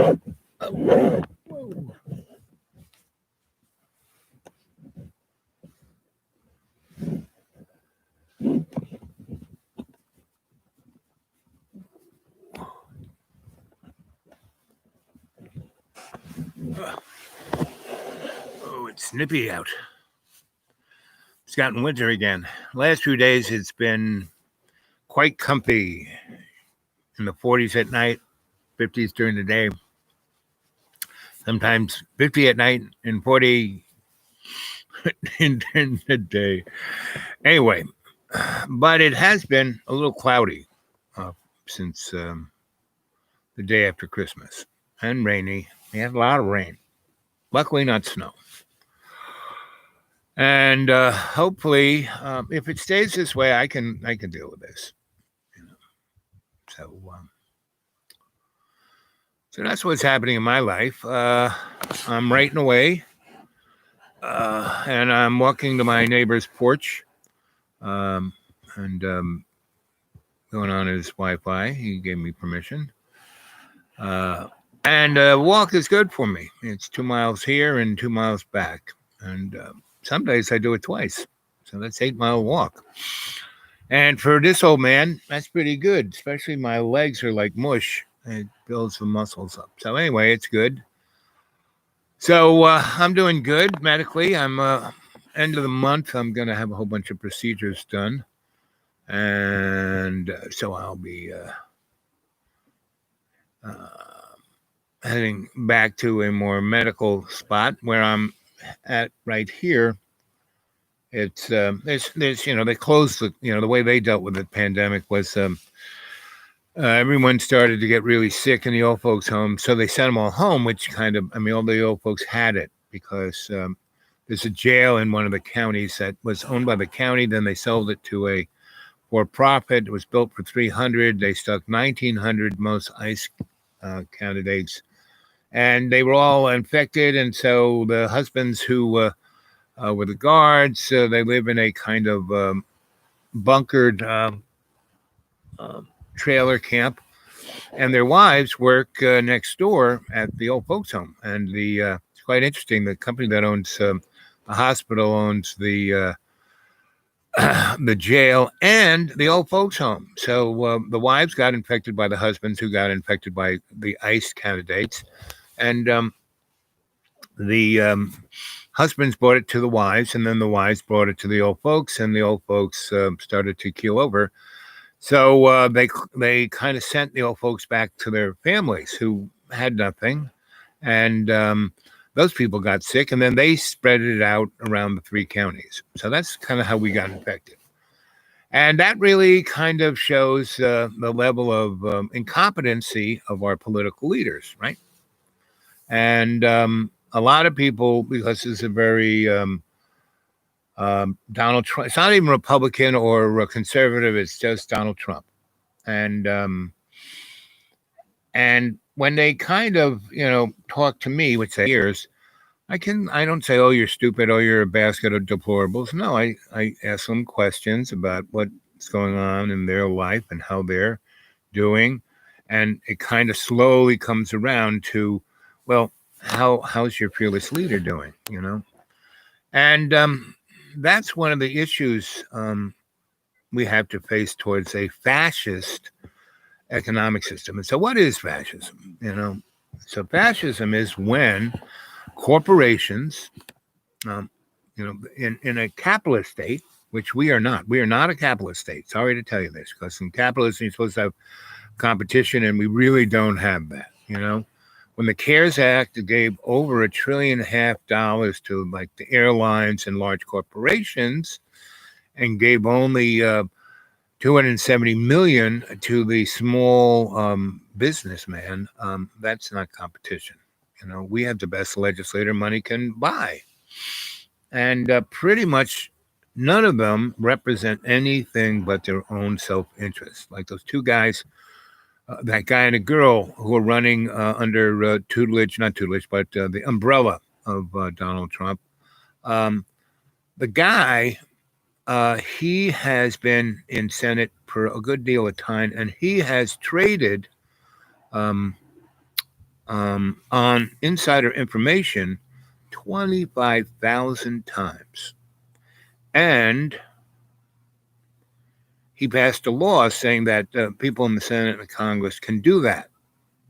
Oh, it's nippy out. It's gotten winter again. Last few days it's been quite comfy in the 40s at night, 50s during the day. Sometimes 50 at night and 40 in the day. Anyway, but it has been a little cloudy since the day after Christmas and rainy. We had a lot of rain. Luckily, not snow. And hopefully, if it stays this way, I can deal with this. You know? So that's what's happening in my life. I'm writing away, and I'm walking to my neighbor's porch, and going on his Wi-Fi. He gave me permission. And walk is good for me. It's 2 miles here and 2 miles back. And some days I do it twice. So that's 8-mile walk. And for this old man, that's pretty good. Especially my legs are like mush. It builds the muscles up. So anyway, it's good. So I'm doing good medically. I'm end of the month. I'm going to have a whole bunch of procedures done. And so I'll be heading back to a more medical spot where I'm at right here. It's there's they closed the way they dealt with the pandemic was everyone started to get really sick in the old folks home, so they sent them all home, which all the old folks had it because there's a jail in one of the counties that was owned by the county. Then they sold it to a for profit. It was built for $300. They stuck 1,900 most ICE candidates, and they were all infected. And so the husbands who were the guards, they live in a kind of bunkered trailer camp, and their wives work next door at the old folks home. And it's quite interesting. The company that owns the hospital owns the jail and the old folks home. So the wives got infected by the husbands who got infected by the ICE candidates. And the husbands brought it to the wives, and then the wives brought it to the old folks, and the old folks started to keel over. So they kind of sent the old folks back to their families who had nothing. And those people got sick, and then they spread it out around the 3 counties. So that's kind of how we got infected. And that really kind of shows the level of incompetency of our political leaders, right? And a lot of people, because this is a very Donald Trump, it's not even Republican or conservative, it's just Donald Trump. And when they kind of, talk to me, which they hears, I don't say, oh, you're stupid, oh, you're a basket of deplorables. No, I ask them questions about what's going on in their life and how they're doing. And it kind of slowly comes around to, well, how's your fearless leader doing, And that's one of the issues we have to face towards a fascist economic system. And so what is fascism? So fascism is when corporations, in a capitalist state, which we are not. We are not a capitalist state. Sorry to tell you this, because in capitalism, you're supposed to have competition, and we really don't have that, When the CARES Act gave over $1.5 trillion to like the airlines and large corporations and gave only $270 million to the small businessman, that's not competition. We have the best legislator money can buy. And pretty much none of them represent anything but their own self-interest. Like those 2 guys, that guy and a girl who are running under not tutelage, but the umbrella of Donald Trump. The guy, he has been in Senate for a good deal of time, and he has traded on insider information 25,000 times. And he passed a law saying that people in the Senate and Congress can do that.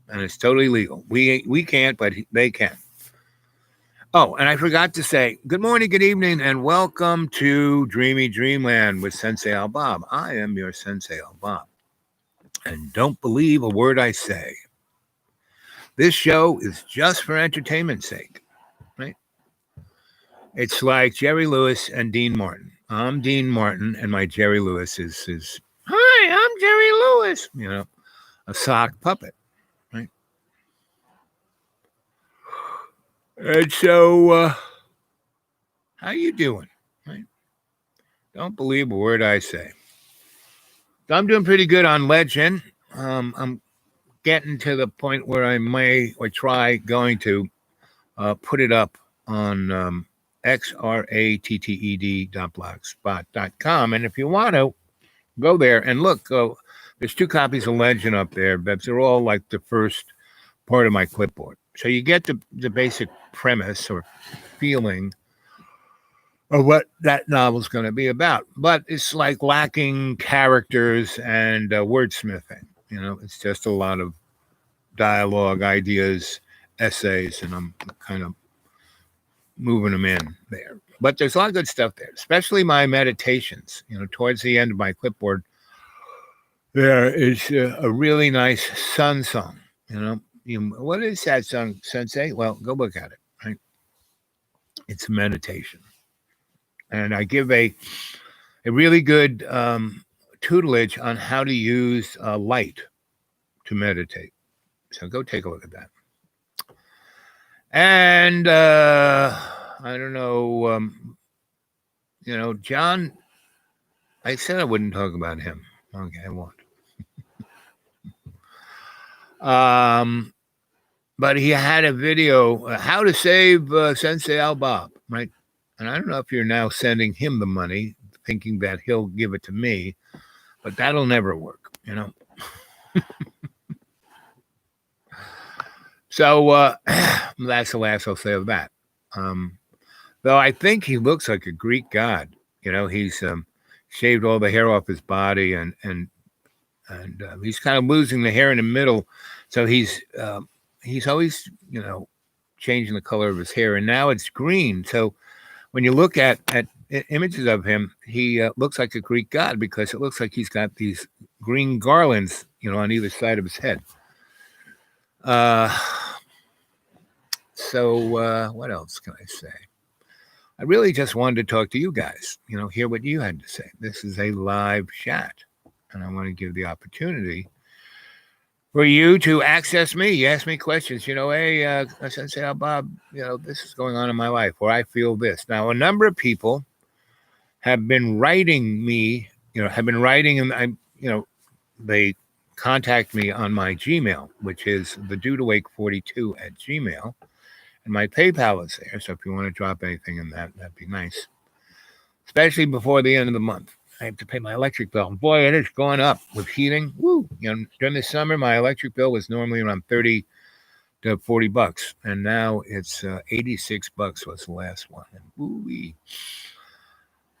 And it's totally legal. We can't, but they can. Oh, and I forgot to say, good morning, good evening, and welcome to Dreamy Dreamland with Sensei Al Bob. I am your Sensei Al Bob. And don't believe a word I say. This show is just for entertainment's sake, right? It's like Jerry Lewis and Dean Martin. I'm Dean Martin, and my Jerry Lewis is hi, I'm Jerry Lewis, a sock puppet, right? And so, how you doing, right? Don't believe a word I say. So I'm doing pretty good on Legend. I'm getting to the point where I may or try going to put it up on xratted.blogspot.com. And if you want to, go there and look. There's 2 copies of Legend up there, but they're all like the first part of my clipboard. So you get the basic premise or feeling of what that novel's going to be about. But it's like lacking characters and wordsmithing. It's just a lot of dialogue, ideas, essays, and I'm kind of moving them in there. But there's a lot of good stuff there, especially my meditations. Towards the end of my clipboard, there is a really nice sun song. What is that song, Sensei? Well, go look at it, right? It's a meditation. And I give a really good tutelage on how to use light to meditate. So go take a look at that. And I don't know, John, I said I wouldn't talk about him. Okay, I won't. But he had a video, how to save Sensei Al Bob, right? And I don't know if you're now sending him the money, thinking that he'll give it to me, but that'll never work, So that's the last I'll say of that. Though I think he looks like a Greek god. He's shaved all the hair off his body, and he's kind of losing the hair in the middle. So he's always changing the color of his hair, and now it's green. So when you look at images of him, he looks like a Greek god because it looks like he's got these green garlands, on either side of his head. So what else can I say? I really just wanted to talk to you guys, hear what you had to say. This is a live chat, and I want to give the opportunity for you to access me. You ask me questions, hey, Sensei Al Bob, this is going on in my life, or I feel this. Now, a number of people have been writing me, and they contact me on my Gmail, which is thedudewake42@gmail. And my PayPal is there, so if you want to drop anything in that, that'd be nice. Especially before the end of the month. I have to pay my electric bill. And boy, it is going up with heating. Woo! During the summer, my electric bill was normally around $30 to $40, and now it's $86 was the last one. And woo-wee.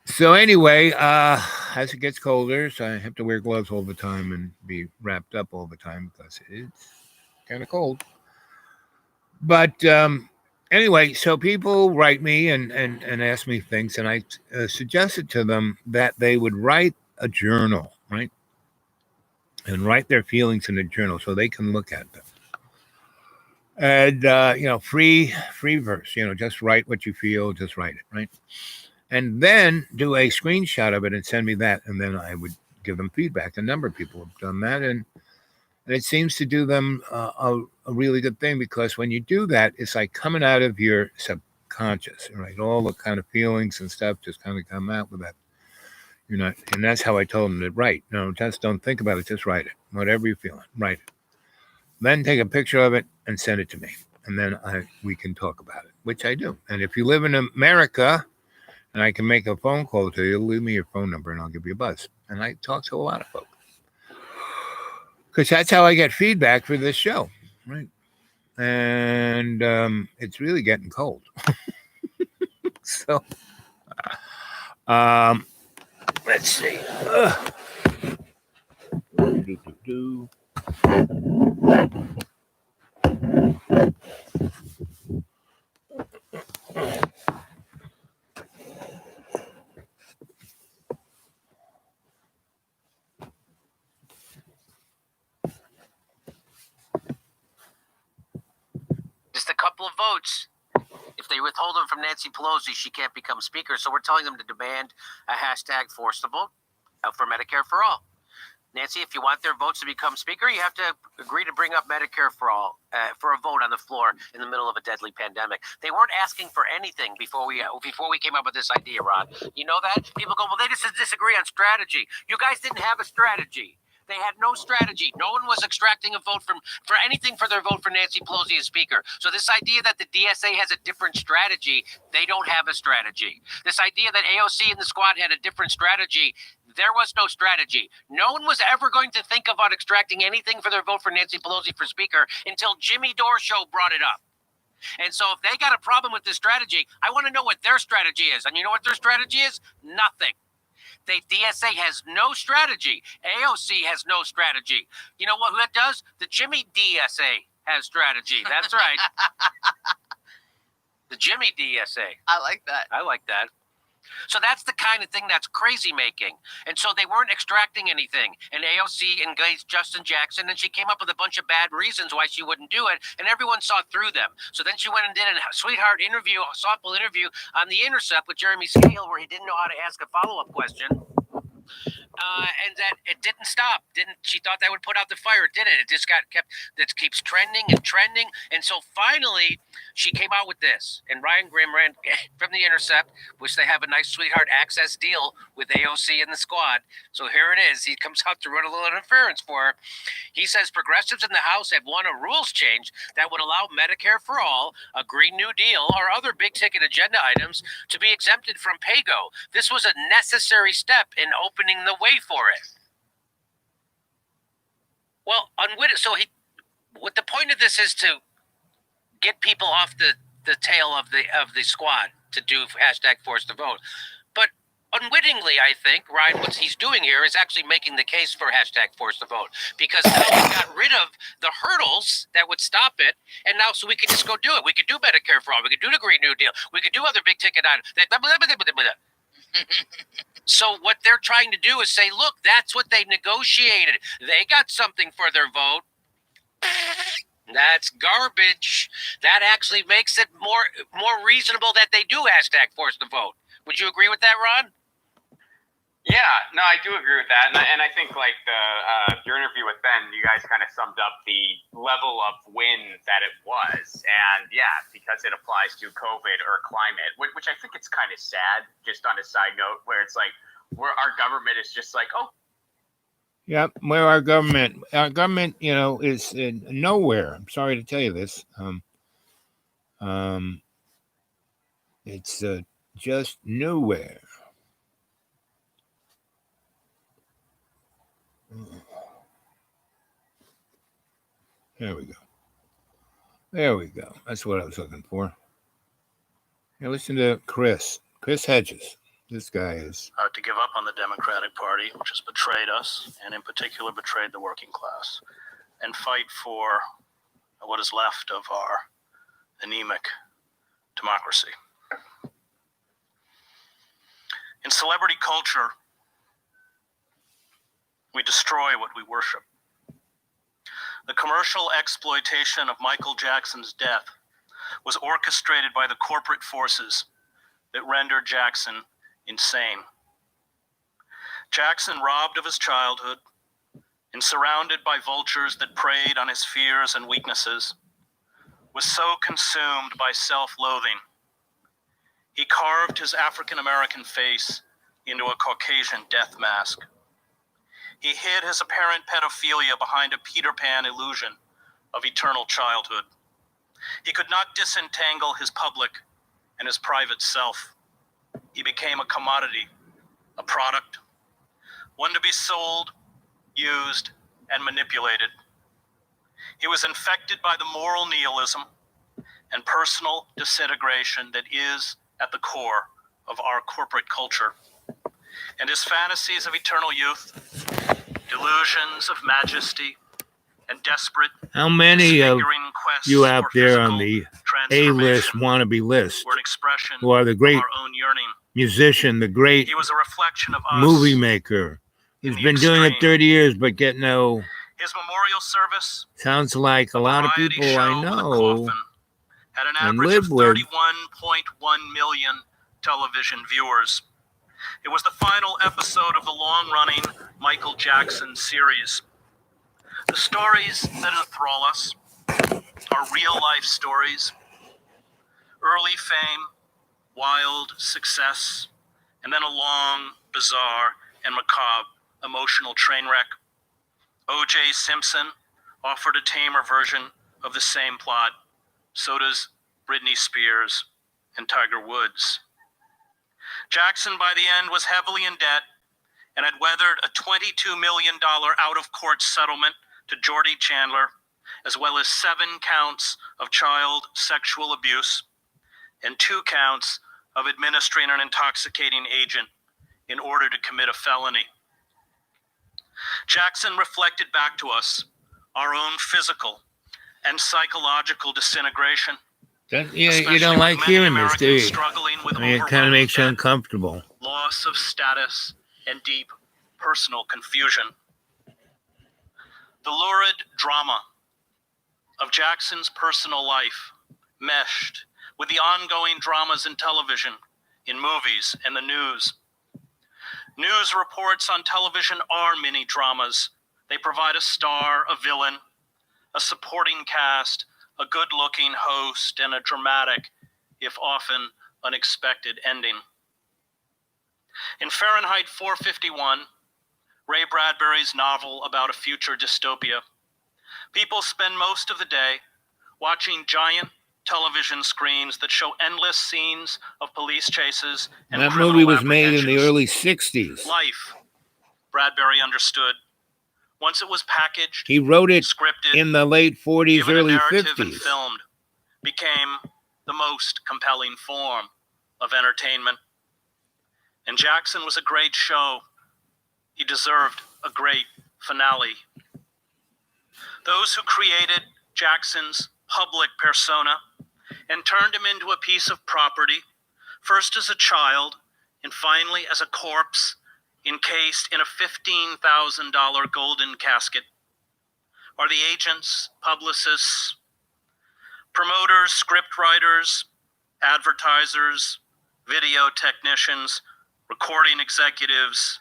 So anyway, as it gets colder, so I have to wear gloves all the time and be wrapped up all the time because it's kind of cold. But anyway, so people write me and ask me things, and I suggested to them that they would write a journal, right? And write their feelings in a journal so they can look at them. And, free verse, just write what you feel, just write it, right? And then do a screenshot of it and send me that, and then I would give them feedback. A number of people have done that, and it seems to do them a really good thing, because when you do that, it's like coming out of your subconscious, right? All the kind of feelings and stuff just kind of come out with that. And that's how I told them to write. No, just don't think about it. Just write it. Whatever you're feeling, write it. Then take a picture of it and send it to me, and then we can talk about it, which I do. And if you live in America, and I can make a phone call to you, leave me your phone number, and I'll give you a buzz. And I talk to a lot of folks, because that's how I get feedback for this show, right? and it's really getting cold. So, let's see. Just a couple of votes. If they withhold them from Nancy Pelosi, she can't become speaker. So we're telling them to demand a hashtag force the vote for Medicare for all. Nancy, if you want their votes to become speaker, you have to agree to bring up Medicare for all for a vote on the floor in the middle of a deadly pandemic. They weren't asking for anything before we came up with this idea, Ron. You know that? People go, well, they just disagree on strategy. You guys didn't have a strategy. They had no strategy. No one was extracting a vote for anything for their vote for Nancy Pelosi as speaker. So this idea that the DSA has a different strategy, they don't have a strategy. This idea that AOC and the squad had a different strategy, there was no strategy. No one was ever going to think about extracting anything for their vote for Nancy Pelosi for speaker until Jimmy Dore Show brought it up. And so if they got a problem with this strategy, I want to know what their strategy is. And you know what their strategy is? Nothing. The DSA has no strategy. AOC has no strategy. You know what that does? The Jimmy DSA has strategy. That's right. The Jimmy DSA. I like that. I like that. So that's the kind of thing that's crazy making. And so they weren't extracting anything. And AOC engaged Justin Jackson, and she came up with a bunch of bad reasons why she wouldn't do it, and everyone saw through them. So then she went and did a sweetheart interview, a softball interview on The Intercept with Jeremy Scale, where he didn't know how to ask a follow-up question. And that it didn't stop. She thought that would put out the fire? It didn't. It just that keeps trending and trending. And so finally, she came out with this. And Ryan Grimm ran from The Intercept, which they have a nice sweetheart access deal with AOC and the squad. So here it is. He comes out to run a little interference for her. He says progressives in the House have won a rules change that would allow Medicare for all, a Green New Deal, or other big-ticket agenda items to be exempted from pay-go. This was a necessary step in opening the way for it. Well, what the point of this is to get people off the tail of the squad to do hashtag force the vote. But unwittingly, I think, Ryan, what he's doing here is actually making the case for hashtag force the vote, because now we got rid of the hurdles that would stop it, and now so we could just go do it. We could do Medicare for all. We could do the Green New Deal. We could do other big ticket items. So what they're trying to do is say, look, that's what they negotiated. They got something for their vote. That's garbage. That actually makes it more reasonable that they do hashtag force the vote. Would you agree with that, Ron? Yeah, no, I do agree with that, and I think like your interview with Ben, you guys kind of summed up the level of win that it was, and yeah, because it applies to COVID or climate, which I think it's kind of sad. Just on a side note, where it's like where our government is just like, oh, yep, where our government, is in nowhere. I'm sorry to tell you this. It's just nowhere. There we go. That's what I was looking for. Now listen to Chris Hedges. This guy is to give up on the Democratic Party, which has betrayed us, and in particular betrayed the working class, and fight for what is left of our anemic democracy. In celebrity culture, we destroy what we worship. The commercial exploitation of Michael Jackson's death was orchestrated by the corporate forces that rendered Jackson insane. Jackson, robbed of his childhood and surrounded by vultures that preyed on his fears and weaknesses, was so consumed by self-loathing, he carved his African-American face into a Caucasian death mask. He hid his apparent pedophilia behind a Peter Pan illusion of eternal childhood. He could not disentangle his public and his private self. He became a commodity, a product, one to be sold, used, and manipulated. He was infected by the moral nihilism and personal disintegration that is at the core of our corporate culture. And his fantasies of eternal youth, delusions of majesty, and desperate, How many of disfiguring quests you out for there on physical the A-list transformation wannabe list, were an expression who are the of great our own yearning. musician, the great He was a reflection of us. movie maker? He's the been doing it extreme. 30 years, but get no. His memorial service, Sounds like a lot of variety people show I with a know coffin, had an and average of live with. 31.1 million television viewers. It was the final episode of the long-running Michael Jackson series. The stories that enthrall us are real-life stories, early fame, wild success, and then a long, bizarre, and macabre emotional train wreck. O.J. Simpson offered a tamer version of the same plot. So does Britney Spears and Tiger Woods. Jackson, by the end, was heavily in debt and had weathered a $22 million out-of-court settlement to Jordy Chandler, as well as 7 counts of child sexual abuse and 2 counts of administering an intoxicating agent in order to commit a felony. Jackson reflected back to us our own physical and psychological disintegration. You don't like hearing this, do you? Struggling with I mean, it kind of makes you uncomfortable. Loss of status and deep personal confusion. The lurid drama of Jackson's personal life meshed with the ongoing dramas in television, in movies, and the news. News reports on television are mini dramas. They provide a star, a villain, a supporting cast, a good-looking host, and a dramatic, if often unexpected, ending. In Fahrenheit 451, Ray Bradbury's novel about a future dystopia, people spend most of the day watching giant television screens that show endless scenes of police chases and that criminal movie was made in the apprehensions. early 60s. Life, Bradbury understood, once it was packaged, He wrote it scripted, in the late 40s, given a early narrative and 50s. filmed, became the most compelling form of entertainment. And Jackson was a great show. He deserved a great finale. Those who created Jackson's public persona and turned him into a piece of property, first as a child and finally as a corpse encased in a $15,000 golden casket, are the agents, publicists, promoters, scriptwriters, advertisers, video technicians, recording executives,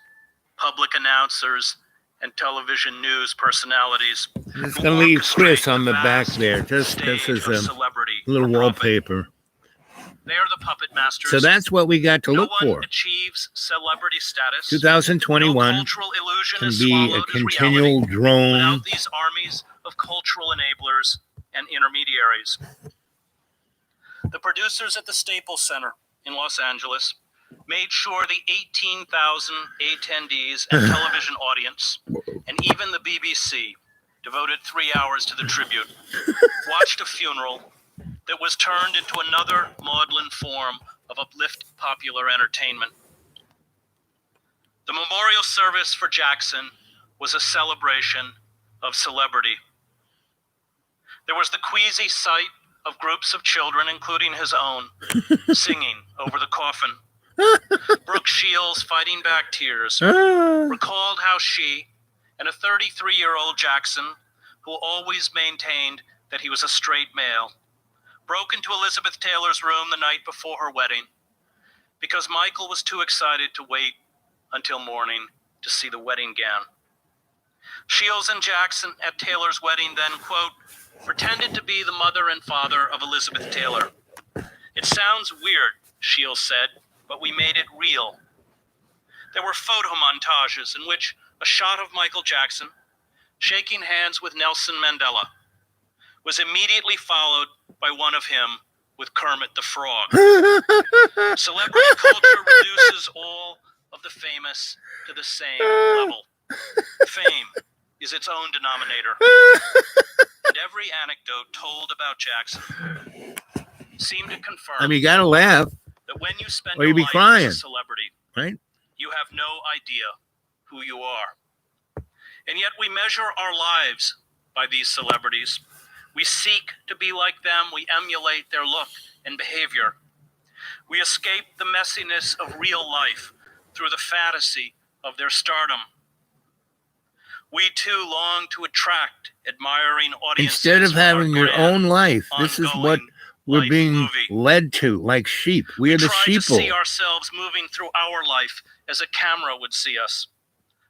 public announcers, and television news personalities. I'm just going to leave Chris on the back there, just as a little wallpaper. They are the puppet masters. So that's what we got to look No one for. achieves celebrity status. 2021 No cultural illusion can is be a swallowed as continual reality drone. without these armies of cultural enablers and intermediaries. The producers at the Staples Center in Los Angeles made sure the 18,000 attendees and television audience, and even the BBC, devoted 3 hours to the tribute, watched a funeral that was turned into another maudlin form of uplift popular entertainment. The memorial service for Jackson was a celebration of celebrity. There was the queasy sight of groups of children, including his own, singing over the coffin. Brooke Shields, fighting back tears, recalled how she and a 33-year-old Jackson, who always maintained that he was a straight male, broke into Elizabeth Taylor's room the night before her wedding because Michael was too excited to wait until morning to see the wedding gown. Shields and Jackson at Taylor's wedding then, quote, pretended to be the mother and father of Elizabeth Taylor. It sounds weird, Shields said, but we made it real. There were photo montages in which a shot of Michael Jackson shaking hands with Nelson Mandela was immediately followed by one of him with Kermit the Frog. Celebrity culture reduces all of the famous to the same level. Fame is its own denominator. and every anecdote told about Jackson seemed to confirm I mean, you gotta laugh, that when you spend or your you'd be life crying, as a celebrity, right? you have no idea who you are. And yet we measure our lives by these celebrities. We seek to be like them. We emulate their look and behavior. We escape the messiness of real life through the fantasy of their stardom. We too long to attract admiring audiences. Instead of with our having your grand, own life, this is what ongoing we're life being movie. led to, like sheep. We are the try to see sheeple. ourselves moving through our life as a camera would see us,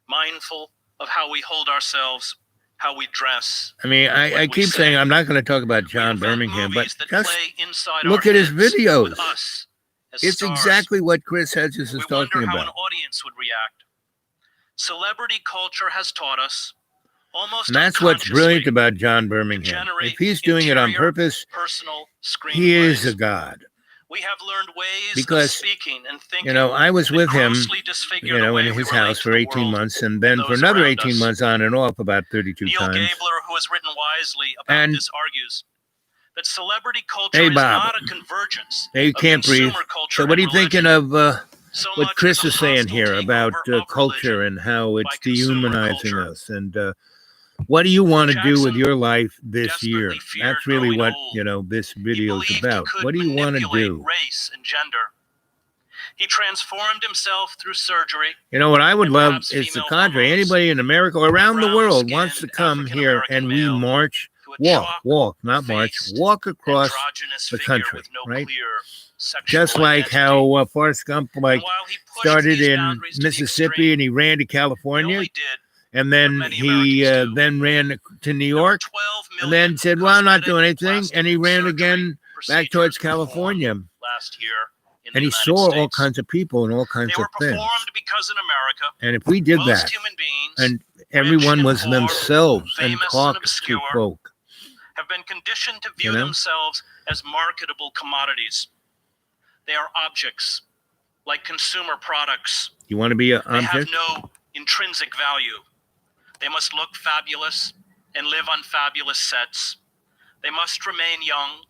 mindful of how we hold ourselves, how we dress. I mean, I we keep say. saying I'm not going to talk about We John invent Birmingham, but movies that just play inside look our at his heads videos. with us as it's stars. exactly what Chris Hedges is We talking wonder how an about. audience would react. Celebrity culture has taught us, almost And that's what's unconsciously, brilliant about John Birmingham. generate If he's doing it on interior, purpose, personal he is screenplays. a god. We have learned ways Because, of speaking and thinking. You know, I was that with him, grossly disfigure you the know, way in we his relate house to for the 18 world months, and then and for those another around 18 us. months on and off about 32 Neil times. Gabler, who has written wisely about And- this, argues that celebrity culture Hey, is Bob. not a convergence Hey, you of can't breathe. consumer culture So what are you and thinking religion, of so what much Chris as a is saying hostile here about takeover of culture religion and how by it's consumer dehumanizing culture. us? And what do you want to do with Jackson your life this year? desperately feared That's really growing what, old. you know, this He video is believed about. he could What do you want to manipulate do? race and gender. He transformed himself through surgery. You know, what I would and love perhaps is the female cadre. hormones. Anybody in America or around the world Brown-skinned wants to come here African-American and we male march, to a walk, not march, chalk-faced, walk across androgynous the figure country, with no right? clear sexual Just like identity. how Forrest Gump And like while he pushed started these in boundaries to the Mississippi extreme, and he ran to he California, only did and then what many he Americans do. then ran to New There were York, 12 and million then said, well, I'm not doing cosmetic anything, and he ran plastic again surgery back towards procedures performed California, last year in and the he United saw all States. kinds of people and all kinds They of were things. performed because in America, And if we did most that, human beings, and everyone and was poor, themselves and famous and talked to obscure, folk, have been conditioned to view You know? themselves as marketable commodities. They are objects, like consumer products. you want to be an They have object? no intrinsic value. They must look fabulous and live on fabulous sets. They must remain young.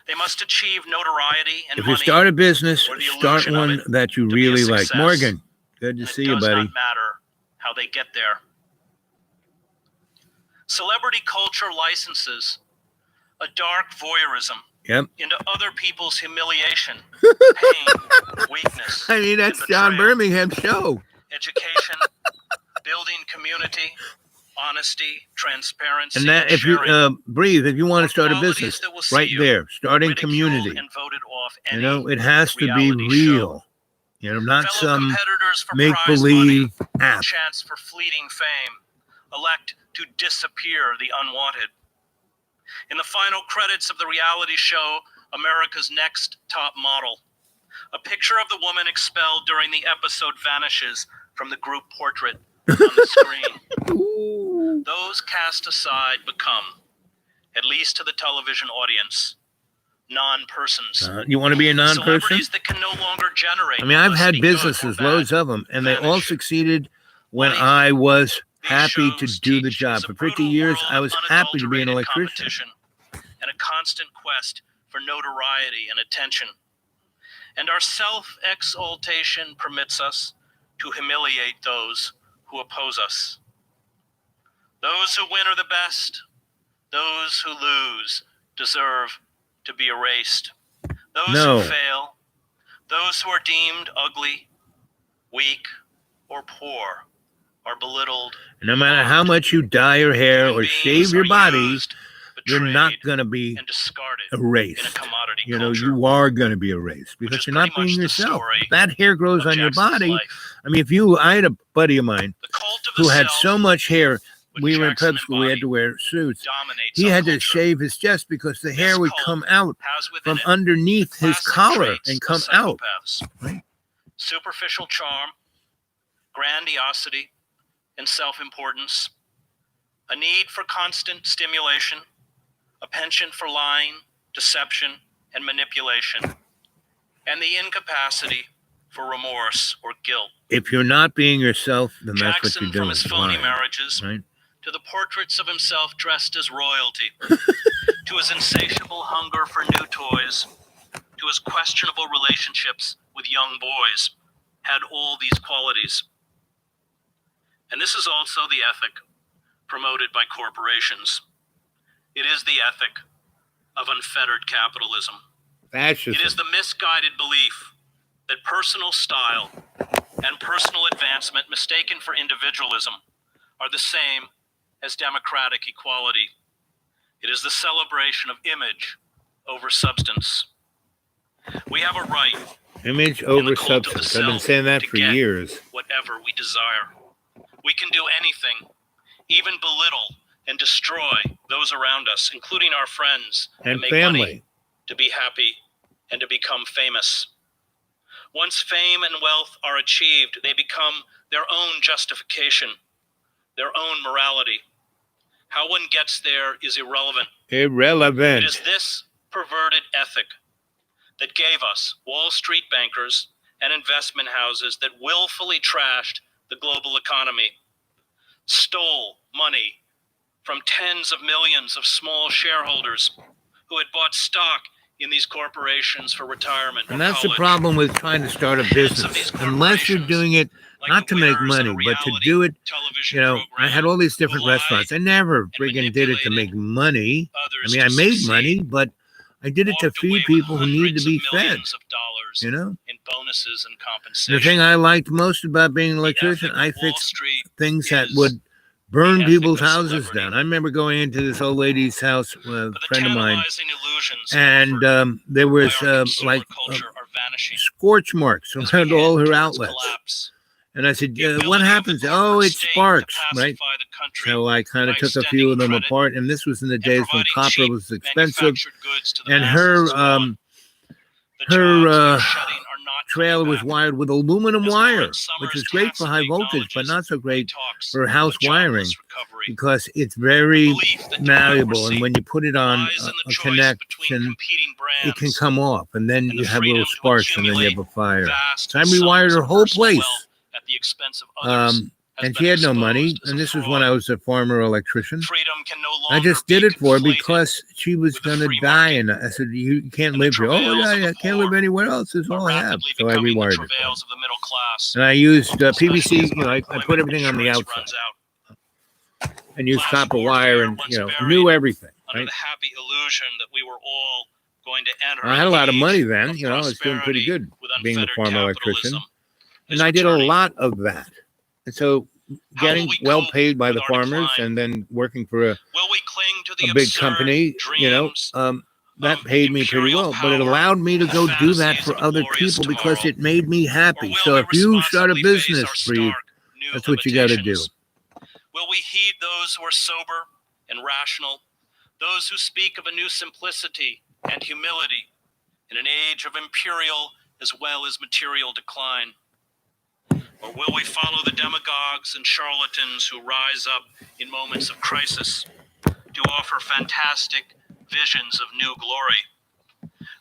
They must achieve notoriety and If you money. start a business, or the start illusion of one it that you to be a really like. success. Morgan, good to and see it you, does buddy. not matter how they get there. Celebrity culture licenses a dark voyeurism Yep. into other people's humiliation, pain, weakness, I mean, that's and John betrayal. Birmingham's show. Education, building community, honesty, transparency, And that, if you sharing. breathe, if you want to are start a qualities business, that will see right you there, starting ridiculed community. and voted off You any know, it has to be reality real. show. You know, not Fellow some competitors for make prize believe money, app. chance for fleeting fame, elect to disappear the unwanted. In the final credits of the reality show, America's Next Top Model, a picture of the woman expelled during the episode vanishes from the group portrait on the screen. Ooh. Those cast aside become, at least to the television audience, non-persons. You want to be a non-person? Celebrities that can no longer generate I mean, I've had publicity, good or businesses, bad. loads of them, and they all vanish. succeeded when Life, I was these happy to shows do the teach, job. is a For 50 brutal years, world I of was happy to be an unadulterated electrician. competition and a constant quest for notoriety and attention. And our self-exaltation permits us to humiliate those who oppose us. Those who win are the best. Those who lose deserve to be erased. Those No. who fail, those who are deemed ugly, weak, or poor are belittled. No matter how much you dye your hair Human or beings shave your are body, used, you're not betrayed, going to be and discarded in a erased. commodity You know, culture. you are going to be erased Which because is you're not pretty much being the yourself. story If that hair grows of on your Jackson's body. life. I mean, I had a buddy of mine The cult of the who had self, so much hair. which We were in Jackson prep school. We had to embodied, wear suits. dominates He our had to culture. shave his chest because the This hair would cult come out has within from it underneath his classic collar traits and of come out. psychopaths. Right. Superficial charm, grandiosity, and self-importance, a need for constant stimulation, a penchant for lying, deception, and manipulation, and the incapacity for remorse or guilt. If you're not being yourself, then that's what Jackson, you're doing. from his phony lying, marriages right? to to the portraits of himself dressed as royalty, to his insatiable hunger for new toys, to his questionable relationships with young boys, had all these qualities. And this is also the ethic promoted by corporations. It is the ethic of unfettered capitalism. Fascism. It is the misguided belief that personal style and personal advancement mistaken for individualism are the same as democratic equality. It is the celebration of image over substance. We have a right, Image in over the cult of the substance. I've been self, saying that to for get years. whatever we desire. We can do anything, even belittle and destroy those around us, including our friends, And make family. money, to be happy, and to become famous. Once fame and wealth are achieved, they become their own justification, their own morality. How one gets there is irrelevant. Irrelevant. It is this perverted ethic that gave us Wall Street bankers and investment houses that willfully trashed the global economy, stole money from tens of millions of small shareholders who had bought stock in these corporations for retirement. And or that's the college. problem with trying to start a Heads of business. these Unless you're corporations, doing it like not the to make winners in a money, but to reality do it, television you know, I program had all these who different lied restaurants. I never friggin' did it to make money. I others mean, to I made succeed, money, but I did it to walked away feed with people who need to hundreds be of fed, millions of dollars you know? in bonuses and The compensation. thing I liked most about being an The electrician, ethic I of Wall fixed Street things that is would burn the ethic people's of houses celebrity. down. I remember going into this old lady's house with a But the friend of mine, tantalizing illusions and offered there by was our consumer like culture are vanishing scorch marks as we around head all her towards outlets. collapse. And I said, The what ability of the happens? Oh, corporate it state to sparks, right? pacify the country So I kind of by took a few of them extending credit apart, and this was in the and days when providing copper cheap was expensive, manufactured goods to the and masses her is gone. The her jobs they're shutting are not trailer coming was back. wired with aluminum As wire, Lawrence which Summers is great for high tacitly voltage, but acknowledges not so when he great talks for house of jobless wiring recovery. because it's very Belief that malleable, democracy and when you put it on lies in the a choice between connection, competing it can brands come off, and then and you the have little freedom to sparks, and then you have a accumulate fire. vast So I rewired sums her of whole personal place. wealth at the expense of others has And been she had no exposed money, as and a this was fraud. when I was a farmer electrician. Freedom can no I longer just did it for her conflated because she was with the going to free die, market. and I said, "You can't And the live here." Oh, travails of yeah, the I can't poor live anywhere else. This is are all I have. rapidly So I becoming the rewired it for her. travails of the middle class. And I used especially PVC. as You know, I put unemployment everything on the insurance outside runs out. and used Class copper warfare wire, and once you know, buried knew everything. Under Right? the happy illusion that we were all going to enter I had a lot of an money age then. of You know, I was doing pretty prosperity good with being a unfettered farmer electrician, capitalism and is I did a returning. lot of that. And so, How will getting we well cope paid by with the our farmers, decline? and then working for Will we cling to the a big absurd company, you know, dreams that of paid me pretty imperial well, but it power allowed me to and go do that fantasies for of a other glorious people because tomorrow? it made me Or happy. will So we if you start a responsibly face business, our Steve, stark new that's what you got to do. limitations? Will we heed those who are sober and rational, those who speak of a new simplicity and humility in an age of imperial as well as material decline? Or will we follow the demagogues and charlatans who rise up in moments of crisis to offer fantastic visions of new glory?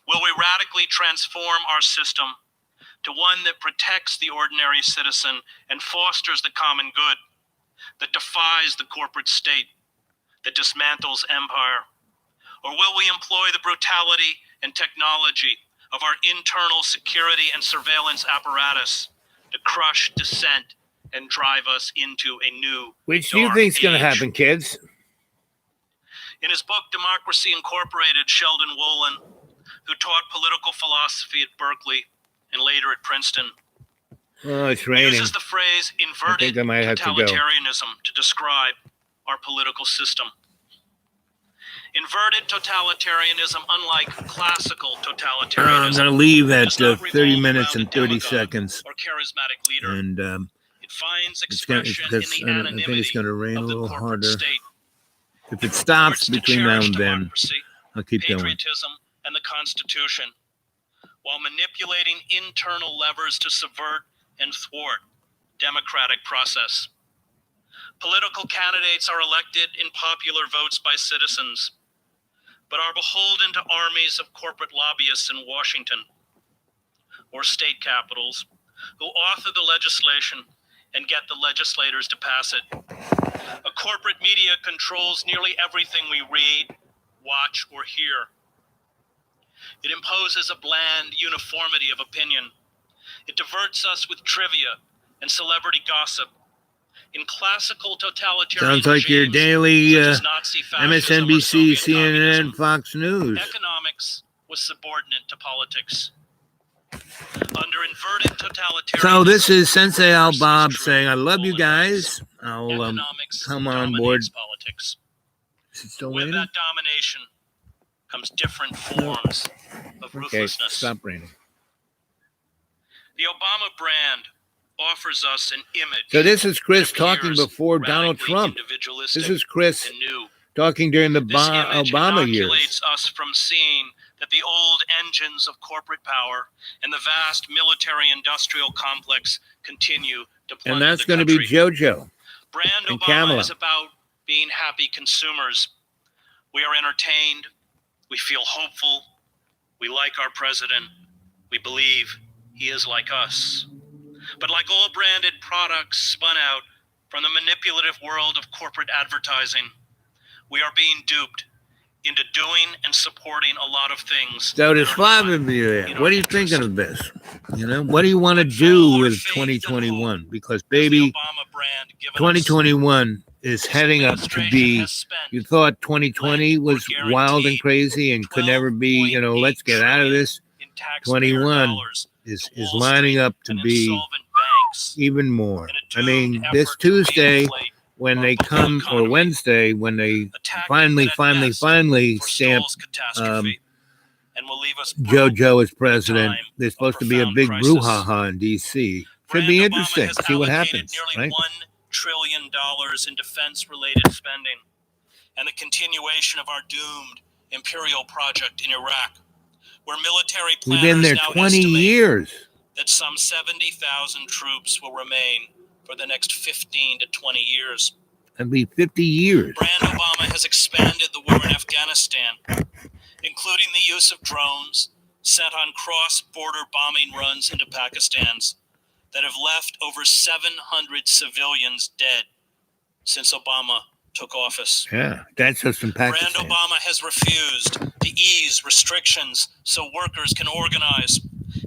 Will we radically transform our system to one that protects the ordinary citizen and fosters the common good, that defies the corporate state, that dismantles empire? Or will we employ the brutality and technology of our internal security and surveillance apparatus to crush dissent and drive us into a new Which do you dark think's going to age? happen, kids? In his book, Democracy Incorporated, Sheldon Wolin, who taught political philosophy at Berkeley and later at Princeton, Oh, it's raining. uses the phrase inverted I might have to go. totalitarianism to describe our political system. Inverted totalitarianism, unlike classical I'm totalitarianism, going to leave at does not 30 revolve minutes around and a 30 demagogue seconds. or charismatic leader. And It finds it's going to, expression in because the I think anonymity it's going to rain a of the little corporate harder. state. If it stops Efforts to between now cherish and then, democracy, I'll keep going. patriotism, and the Constitution, while manipulating internal levers to subvert and thwart democratic process. Political candidates are elected in popular votes by citizens, but are beholden to armies of corporate lobbyists in Washington or state capitals who author the legislation and get the legislators to pass it. A corporate media controls nearly everything we read, watch, or hear. It imposes a bland uniformity of opinion. It diverts us with trivia and celebrity gossip. In classical totalitarian Sounds like your regimes, daily such as Nazi fascism or MSNBC, Soviet CNN, communism, Fox News. economics was subordinate to politics. Under inverted totalitarianism, So this is Sensei Al reverse Bob is true. saying, I love you Full guys. I'll economics come on board. dominates politics. Is it still With raining? that domination comes different forms of Okay, ruthlessness. stop raining. The Obama brand offers us an image. So this is Chris that talking appears before Donald radically Trump. individualistic This is Chris and new. talking during the This image Obama years. inoculates us from seeing that the old engines of corporate power and the vast military-industrial complex continue to plunder And that's the going to be country. JoJo. Brand and Obama Kamala. is about being happy consumers. We are entertained. We feel hopeful. We like our president. We believe he is like us. But like all branded products spun out from the manipulative world of corporate advertising, we are being duped into doing and supporting a lot of things. So there's that are 5 not of you there. in What our are you interest. thinking of this? You know, what do you want to do with 2021? Because Does the baby, Obama brand give us 2021 is heading up to administration be. has spent You thought 2020 was wild and crazy and could never be. You know, let's get out of this. in taxpayer 21 dollars is to Wall lining Street up to and be insolvent banks even more. in a I mean, doomed this effort to Tuesday reinflate when our they global come, or economy, Wednesday when they a tactic finally that at best stamp forestalls catastrophe and will leave us broke. JoJo as president. time There's supposed of to be a profound big crisis. brouhaha in D.C. Should Brand be Obama interesting. has See what allocated happens, nearly right? $1 trillion in defense-related spending and the continuation of our doomed imperial project in Iraq, where military We've planners been there now 20 estimate years. that some 70,000 troops will remain for the next 15 to 20 years. That'd be 50 years. Brand Obama has expanded the war in Afghanistan, including the use of drones sent on cross-border bombing runs into Pakistans that have left over 700 civilians dead since Obama took office. Yeah, that's just in Brand Pakistan. Obama has refused to ease restrictions so workers can organize,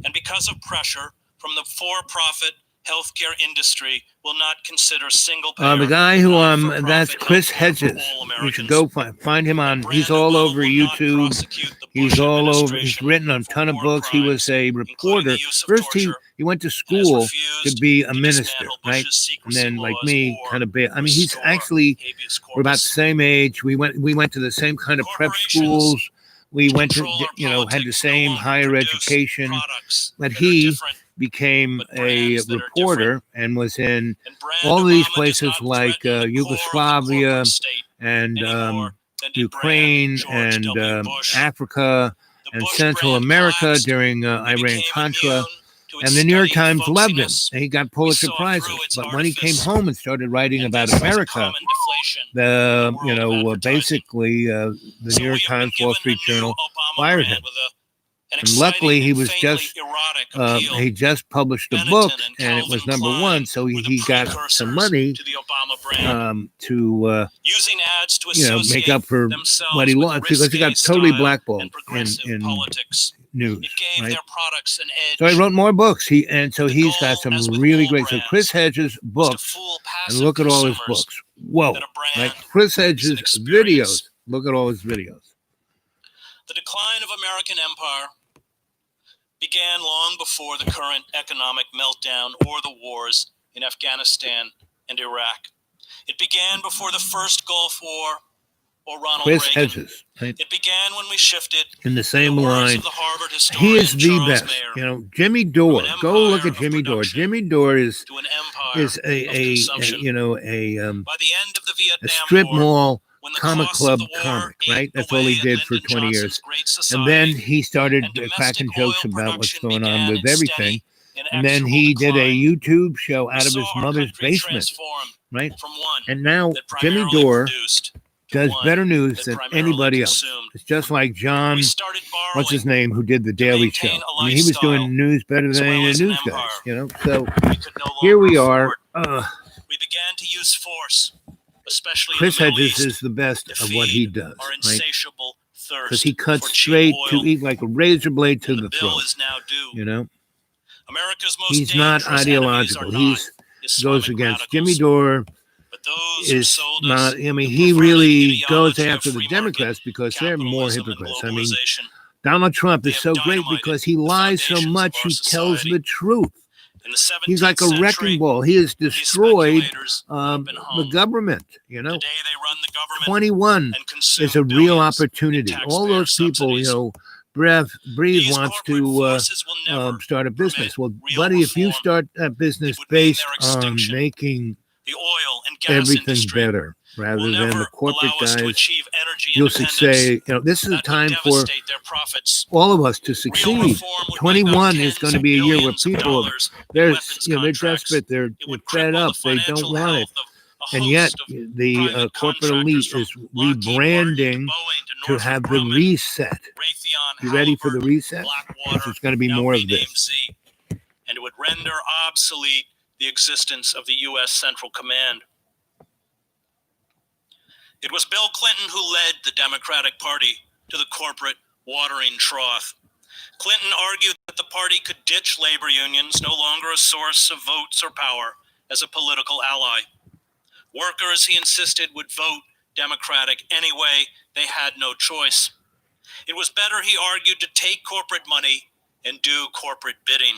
and because of pressure from the for-profit healthcare industry, will not consider single-payer. The guy who not-for-profit that's Chris healthcare for Hedges. all You should Americans. go find him on. Brand He's all Obama over will not YouTube. prosecute the He's Bush all over. He's administration written a for ton of war books. He was crimes, a including reporter. the use of First, he torture, went to and has school refused to be a to minister, dismantle right? Bush's And secrecy then, like laws me, or kind of bit. I mean, he's restore actually. habeas We're about the corpus. same age. We went to the same kind of prep schools. We went to, Control our you know, had the politics, same no longer higher produce education. products But that are he different, became but a brands that are reporter and was in and Brand all these Obama places does not like threaten the core of the Yugoslavia corporate state and anymore than did Ukraine Brand and George W. Bush. Africa The and Bush Central brand America collapsed. during He Iran became Contra. immune to its And the New York studied Times loved him. folksiness. And he got We Pulitzer saw Prizes. through its But when he came artifice. home and started writing And about this was a America, common deflation in the the world of advertising. basically the So New York we have been Times, Wall given Street a new Journal Obama fired brand him. with an And luckily, exciting he and was faintly just erotic appeal. he just published a Benetton book, and and it was Calvin number Klein 1, so were the he got precursors some money to the Obama brand, to using ads to you know, make associate up for themselves what he with lost, because he got risque totally style blackballed and progressive in politics. news. It gave Right? their products an edge. So he wrote more books. So The he's got goal, some as with really all great. So brands, Chris Hedges' was to books, fool and passive look at all his consumers books. Whoa! that a brand Like Chris is an Hedges' experience. videos. Look at all his videos. The decline of American empire began long before the current economic meltdown or the wars in Afghanistan and Iraq. It began before the first Gulf War or Ronald Chris Reagan. Hedges, right? It began when we shifted, In the same in the words line. of the Harvard He historian is the Charles best. Mayer, You know, Jimmy Dore. From an Go look empire at of Jimmy Dore. production Jimmy Dore is to an empire is of a consumption. you know By the end of the a Vietnam strip War, mall when the comic costs of club the war comic, ate right? That's all away he at did for Lyndon 20 Johnson's years. Great And Society, then he started and domestic cracking oil jokes about what's production going on began with its everything. steady, And then inexorable he did a decline. YouTube show We out of saw his our mother's country basement, transform right? from one And now that Jimmy primarily Dore produced to does one better news that than primarily anybody else. consumed. It's just like John, We started borrowing what's his name, who did the to Daily Show. maintain a I mean, he was lifestyle doing news better as than well any of as the an news guys, empire. you know? So We could no here longer we are. afford We began to use force, especially Chris in the Middle Hedges East, is the best to of what he feed does, our right? insatiable Because thirst he cuts for cheap straight oil. to eat like a razor blade to And the the bill throat. is now due. You know, America's most he's not dangerous enemies ideological. are He not goes Islamic against radicals, Jimmy Dore. but those who Is sold not. us I mean, the he perverted really goes ideology of after the free market, Democrats because they're more capitalism, and hypocrites. I mean, globalization. Donald Trump They is have so great dynamited because he the lies so foundations of much. our He tells society. the truth. In the 17th He's like a century, wrecking ball. He has these destroyed speculators would have been the hung. government. You know, Today they run the government 21 and consume is a real billions in opportunity. All taxpayer those people, you subsidies. know, Breathe These wants corporate to forces will never start a business. Well, real buddy, if you reform. start a business It would mean based their on extinction. making The oil and gas everything industry better rather will than never the corporate allow us to guys, achieve energy you'll independence. say, you know, this is a That time would for devastate their profits. all of us to Real succeed. reform would wipe out 21 is tens going to of be a year where billions of people, dollars in they're, weapons you know, they're contracts. desperate, they're It would fed cripple up, the they don't financial want it. health of a And yet, host of the private corporate contractors elite from is Lockheed Martin to rebranding Boeing to to Northrop have the Grumman, reset. Raytheon, You ready for the Halliburton, reset? Blackwater, There's going to be now more of renamed this. Z, and it would render obsolete the existence of the U.S. Central Command. It was Bill Clinton who led the Democratic Party to the corporate watering trough. Clinton argued that the party could ditch labor unions, no longer a source of votes or power, as a political ally. Workers, he insisted, would vote Democratic anyway. They had no choice. It was better, he argued, to take corporate money and do corporate bidding.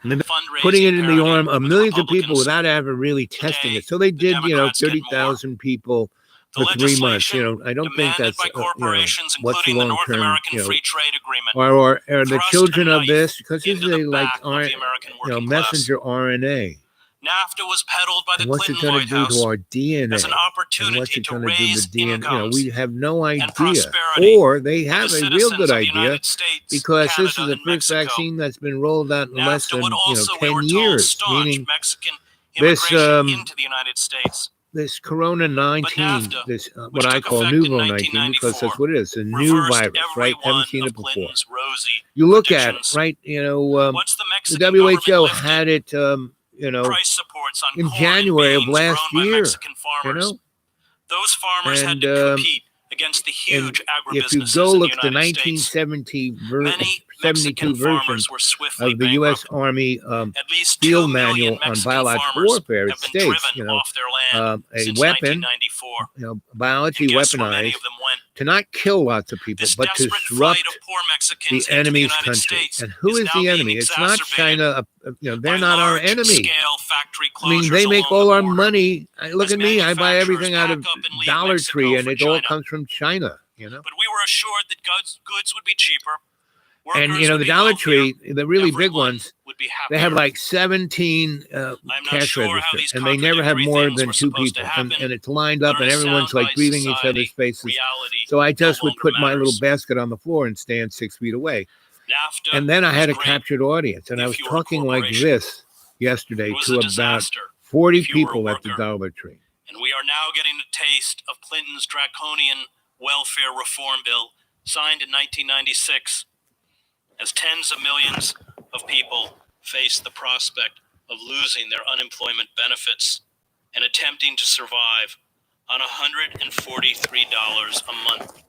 And they're Fundraising putting it in the parody arm of with millions of people Republicans. without ever really testing Today, it. So they the did, you know, Democrats get more. 30,000 people The for 3 months. legislation You know, I don't think demanded that's, by you know, corporations, what's the including the long North term, American you know, Free Trade Agreement, or the thrust a children of knife this, because this into is the a like, back of the American you know, working class. messenger RNA. NAFTA was peddled by the And what's it Clinton going to White do House to our DNA? as an And what's opportunity it to going to do to raise DNA? You know, incomes we have no and idea. prosperity Or they for have the a real citizens good of the idea United States, because Canada, this is the and first Mexico. vaccine that's been rolled out in less NAFTA than, would also, we 10 were told, years. staunch Meaning Mexican this, immigration into the United States. this Corona 19, NAFTA, this which what I took call effect in Nouveau 19, because 1994, that's what it is, a new reversed virus, every right? Haven't one seen of it before. Clinton's rosy You look at it, predictions. right? You know, Once the the Mexican WHO government lifted had it, you know, price supports on in corn January and of beans last grown by year, Mexican you farmers. know, Those farmers had and to compete against the and huge if you agribusinesses go in look the at the United States. 1972 Many 72 Mexican version farmers were swiftly of the bankrupt. U.S. Army At least 2 field million manual on Mexican biological farmers warfare, it have been states, driven you know, off their land a since weapon, 1994. you know, biology And guess where many weaponized of them went? to not kill lots of people, This but to desperate disrupt flight of poor the Mexicans into the enemy's United country. States And who is now the being enemy? It's not exacerbated China. You know, they're by not our enemy. large-scale factory I mean, closures they make along all the our border. money. Look As at me. I buy manufacturers everything out pack of up and leave Dollar Mexico Tree, and for it all China. comes from China, you know. But we were assured that goods would be cheaper. And, Workers you know, would the be Dollar wealthier, Tree, the really big everyone ones, would be they have happier. like 17 I'm not cash sure how registers, these and they never have contradictory more things than were 2 supposed to people, happen, and it's lined but up, in and a everyone's like sound-wise breathing each society, other's faces. reality So I no just would longer put my little matters. basket on the floor and stand 6 feet away. NAFTA And then I had a was great captured audience, and I if was you were a talking like corporation. this yesterday It was to a about disaster 40 if you were a people at the worker. Dollar Tree. And we are now getting a taste of Clinton's draconian welfare reform bill, signed in 1996, as tens of millions of people face the prospect of losing their unemployment benefits and attempting to survive on $143 a month.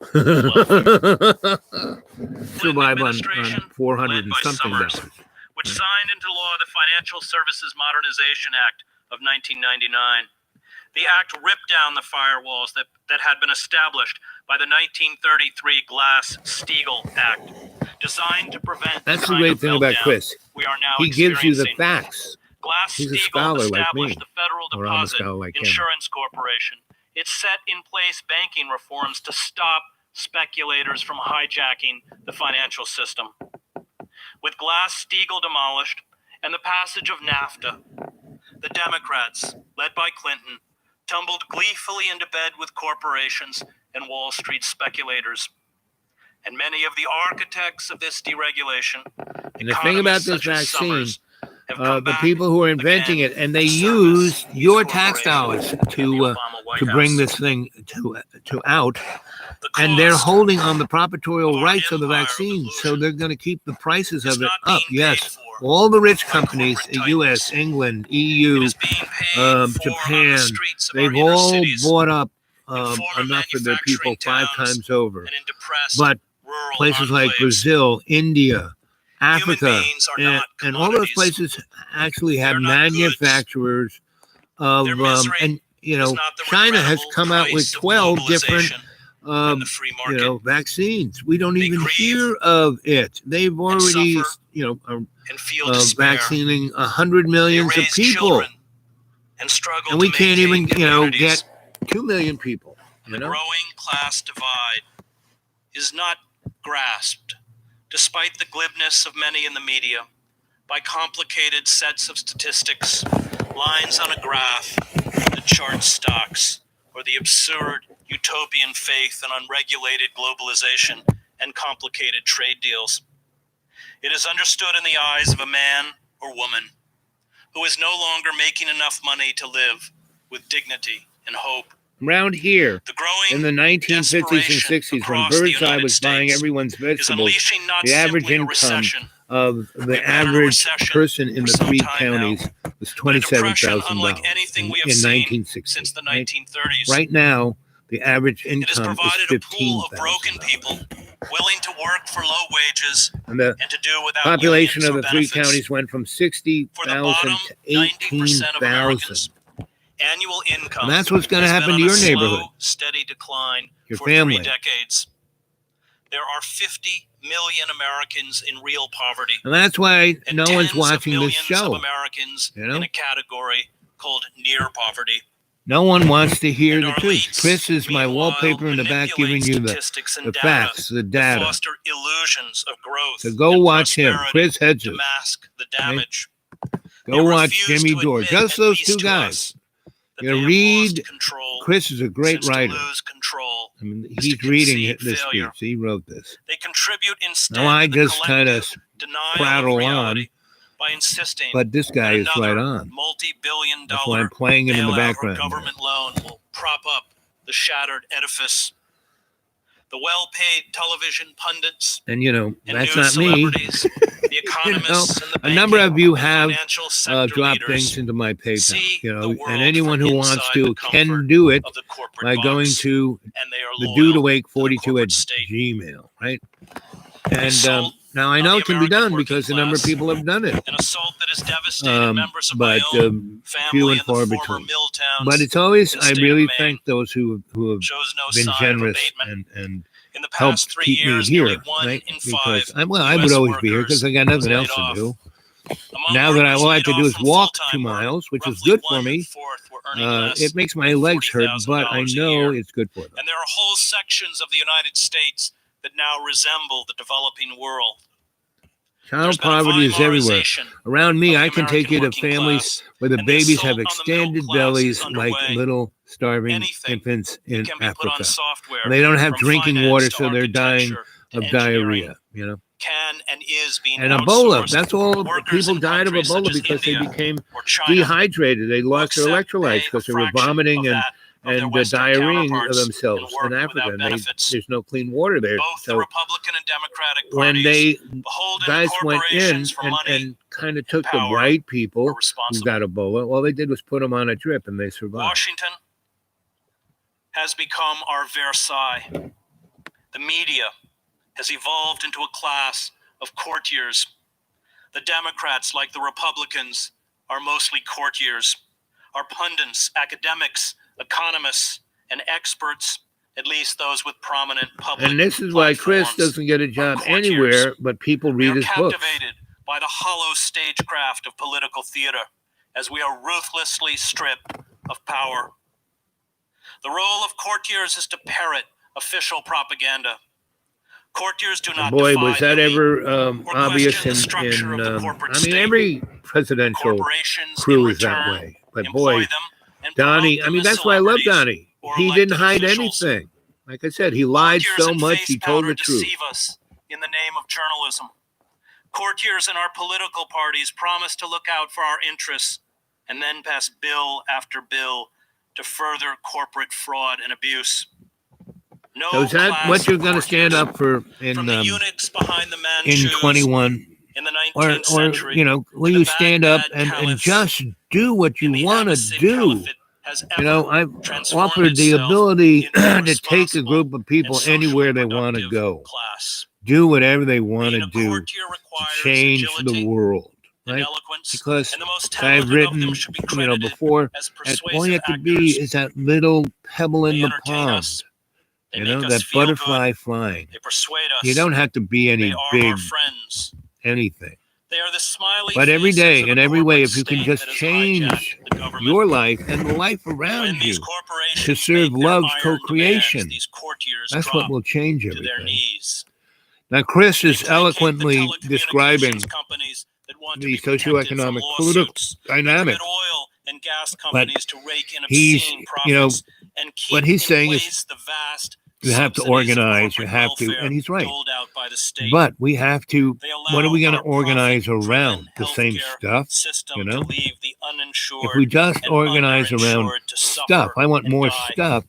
Survive on administration, 400 led and by something Summers, dollars. which signed into law the Financial Services Modernization Act of 1999. The act ripped down the firewalls that had been established by the 1933 Glass-Steagall Act, designed to prevent That's the kind great of thing about meltdown Chris. we are now He gives you the experiencing. facts. He's a Glass-Steagall scholar like established me, the Federal or I'm a Deposit scholar like him. Insurance Corporation. It set in place banking reforms to stop speculators from hijacking the financial system. With Glass-Steagall demolished and the passage of NAFTA, the Democrats, led by Clinton, tumbled gleefully into bed with corporations and Wall Street speculators. And many of the architects of this deregulation, And the thing about this economists such as vaccine, Summers, have come the back people who are inventing again it, and they to use service your these tax corporations dollars and the to Obama White to bring House. this thing to out, The and they're cost holding on the of proprietorial our rights of the empire of vaccine, so illusion they're going to keep the prices is of it not up. being paid Yes, for all the rich by companies, corporate U.S., titans. England, It EU, is being paid for on Japan, the streets of our they've inner all cities, bought up in former enough for their people manufacturing 5 towns, times over. and in depressed But rural places like enclaves. Brazil, India, Human Africa, beings are not and all those commodities. places actually have They're not goods. manufacturers of, Their misery and is not the China has regrettable come out with price of 12 different, globalization and the free market. vaccines. We don't They even grieve hear of it. They've already, suffer and feel despair. vaccinating 100 They millions of raise people, children and struggle and we to can't even, maintain communities. get 2 million people. The growing class divide is not grasped, despite the glibness of many in the media, by complicated sets of statistics, lines on a graph that charts stocks, or the absurd utopian faith in unregulated globalization and complicated trade deals. It is understood in the eyes of a man or woman who is no longer making enough money to live with dignity and hope. Around here, The growing in the 1950s and desperation 60s, when across the Birdseye United was buying States everyone's is vegetables, unleashing not the average simply a income recession, of We've the been in a average recession person in for the some 3 time now, counties was but a depression $27,000 unlike anything we have in seen 1960. since the Right? 1930s. Right now, the average It has income is provided a pool of broken $15,000. people willing to work for low wages And the and to do without population unions of or the 3 benefits. counties went from For the 60,000 bottom to 90% of 18,000. Americans, annual income And that's what's going to has happen been to on your a neighborhood, slow, steady decline your for family. 3 decades. There are 50 million Americans in real poverty, And that's why and no one's tens of watching this millions show. of Americans You know? in a category called near poverty. No one wants to hear And the our truth. elites, Chris is my meanwhile, wallpaper in the back giving manipulate you the statistics and facts, the to data. foster illusions of growth. So go and watch him, prosperity Chris to Hedges. mask the damage. Go They watch refuse Jimmy to Dore. admit, Just at those least 2 to guys. us, that You they know, have read. lost control Chris is a great since writer. to lose control I mean, is he's to reading concede this failure. speech. He wrote this. They contribute instead Now I to the just kind of collective denial prattle of reality by insisting but this guy that is right another on. multi-billion That's why I'm dollar playing him in the bailout or background. government loan will prop up the shattered edifice. The well-paid television pundits And and that's news not me. celebrities, the economists and the A number banking of you and have financial sector dropped leaders things into my PayPal. see the world And anyone from who wants inside to the can comfort do it of the corporate by box, going to and they are the loyal dude to awake the 42 at corporate state. Gmail, right? An And assault now I on know the it can be American done working because a number of class. people have done it. An assault that has devastated members of my But own few family and in the far former between. mill towns. But it's always, in the I state of really Maine. thank those who have Shows no been sign of generous abatement. and In the helped past 3 keep me years, here, nearly 1 right? in 5 Because I would US always be here workers because I got was nothing laid else to off. do. Among Now that workers all I have laid to do off is from walk full-time 2 work, miles, which is roughly good for 1 me. 4 were earning less It makes my than legs hurt, but I $40,000 a know year. it's good for them. And there are whole sections of the United States that now resemble the developing world. Child There's been a poverty is everywhere. Weimarizaation Around me, of the I can take you to American working families class, where the and the babies have assault on the middle extended class is bellies like underway. little starving Anything infants in can be put on Africa. software. And they don't have from drinking finance water, to so they're dying architecture to of engineering. diarrhea, Can and is being And Ebola, outsourced. that's all. Workers People in died of countries such Ebola as because they India became or China dehydrated. They who lost their accept electrolytes pay because a they were fraction vomiting of and that of their Western diarrheaing counterparts themselves and in work Africa. without And benefits. there's no clean water there. Both the So Republican and Democratic when parties, they beholden guys went in corporations for money and kind of took the power, white were people who responsible. got Ebola, all they did was put them on a drip and they survived. Washington has become our Versailles. The media has evolved into a class of courtiers. The Democrats, like the Republicans, are mostly courtiers. Our pundits, academics, economists, and experts, at least those with prominent public And this is why Chris platforms, doesn't get a job courtiers. anywhere, but people we read are his books. captivated by the hollow stagecraft of political theater as we are ruthlessly stripped of power. The role of courtiers is to parrot official propaganda. Courtiers do not Boy, defy was that the elite ever or obvious question the structure in of the corporate I mean, state. every presidential Corporations crew in is that return way. But employ boy, them and Donnie, promote I mean, them as that's why I love celebrities Donnie. or He didn't elected hide officials. anything. Like I said, he lied Courtiers so and much, face he told powder the truth. deceive us in the name of journalism. Courtiers in our political parties promise to look out for our interests and then pass bill after bill to further corporate fraud and abuse. No So is that class what you're of going to stand courtiers, up for from the eunuchs behind the in Manchus 21 In the or 19th century, will the you stand up Baghdad and caliphs just do what in you the want to Abbasid do? Caliphate has I've transformed offered the itself ability into a to take a responsible group of people and socially anywhere they want to productive go, class. do whatever they want Being to a do courtier to requires change the agility world, and right? eloquence, Because and the most as I've talented of them written, should be credited before, as all you persuasive have to be actors. is that little pebble in They the entertain pond, us. They make us that feel butterfly good. flying. They persuade us. You don't have to be any They are big our friends. anything. They are the smiley But every faces day, of in a every way, corporate if you can state just that has change hijacked the government. your life and the life When around these you corporations to serve make their love's iron co-creation, demands, these courtiers that's drop what will change to their everything. knees. Now, Chris They is placate the eloquently describing telecommunications companies that want to the be protected from socioeconomic political lawsuits. They dynamic. permit oil and gas But companies to rake in he's, obscene profits and keep what he's in saying place is the vast you have to subsidies of organize, you corporate have to, welfare and he's right. doled out by the state. But we have to, They what are we going to allow our organize profit-driven around? The same healthcare stuff, system to leave the uninsured If we just and organize around underinsured to stuff, suffer I want and more die. stuff.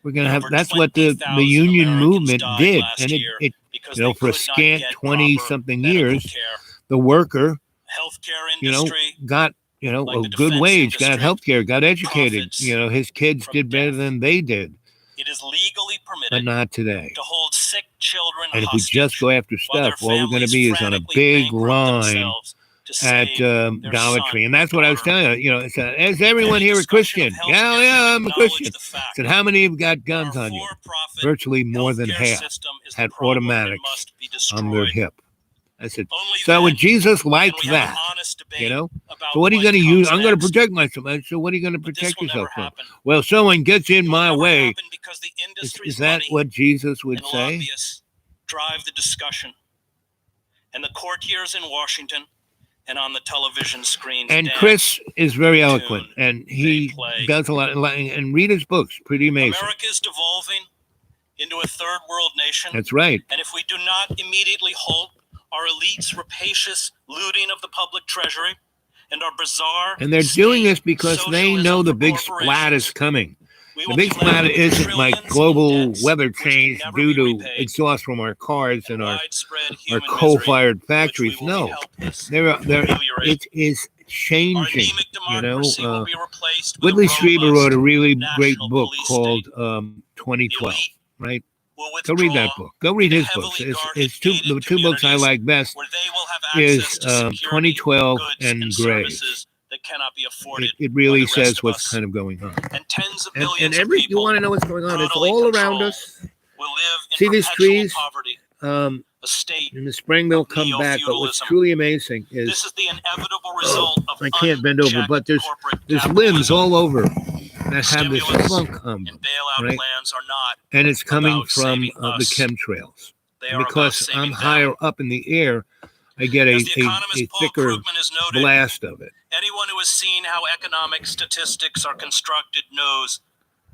We're going to have, Over that's what the 20,000 union Americans movement died did. last And year it because for they a could not scant get 20 proper something medical years, care. the worker, Healthcare industry, got, like a the good defense wage, got industry, health care, got educated. profits His kids from did better death. than they did, It is legally but permitted not today. to hold sick children And if we hostage just go after while their stuff, all we're going to families be is on a frantically big bankrupt line themselves to at save their Dollar son Tree. And or that's what I was daughter. telling you. Is everyone Any here a discussion of Christian? healthcare Yeah, should I'm a acknowledge Christian. the I fact said, how many have got that guns our on you? for-profit Virtually more than healthcare half system is the had problem and automatics must be on their destroyed. hip. I said, Only so then would Jesus can like we have an that? honest debate about So what are you what going to use? comes I'm going to next. protect myself. I said, so what are you going to But this protect will never yourself from? happen. Well, someone gets in It will my never way. happen because the industry's Is that money what Jesus would and say? lobbyists drive the discussion. And the courtiers in Washington and on the television screens And dance Chris is very the eloquent, tune and they he play. does a lot. And read his books, pretty amazing. America is devolving into a third world nation. That's right. And if we do not immediately halt our elites' rapacious looting of the public treasury and our bizarre And they're doing this because they socialism know the for big splat is corporations, coming. we The will big be left splat with isn't like trillions in global debts weather which can change never due be to repaid, exhaust from our cars and our widespread human misery, coal-fired which we factories. will be No, helpless they're to ameliorate. it is Our changing. anemic democracy will be replaced with Whitley a Strieber robust wrote a really great national book police called state. 2012. Elite Right? will Go read that withdraw book. Go read his into books. heavily It's guarded, the two books I communities like best where they will have is access to security, 2012 goods, and and Graves. services that cannot be afforded It by really the rest says of what's us. kind of going on. And tens of And millions every of you people want to know what's going on? It's brutally all around controlled us. will live in See these perpetual trees? poverty, a state. In the spring they'll of come back, but what's neo-feudalism. truly amazing This is is the inevitable result of I can't bend over, unchecked but there's corporate limbs capitalism. all over that have this Stimulus funk on and them, bailout right? plans are not. And it's coming about from saving the us. chemtrails. They And are about because saving I'm them. higher up in the air, I get As the economist Paul thicker Krugman has noted, blast of it. anyone who has seen how economic statistics are constructed knows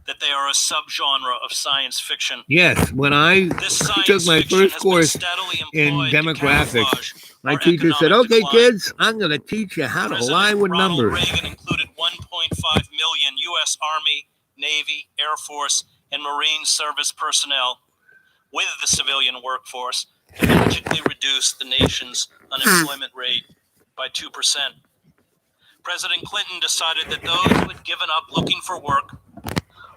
that they are a subgenre of science fiction. Yes, when I This took science my fiction first has course been steadily in employed to demographics, camouflage my our teacher said, economic okay, decline. kids, I'm going to teach you how to President lie with Ronald numbers. Reagan included 1.5 million U.S. Army, Navy, Air Force, and Marine service personnel with the civilian workforce to magically reduce the nation's unemployment rate by 2%. President Clinton decided that those who had given up looking for work,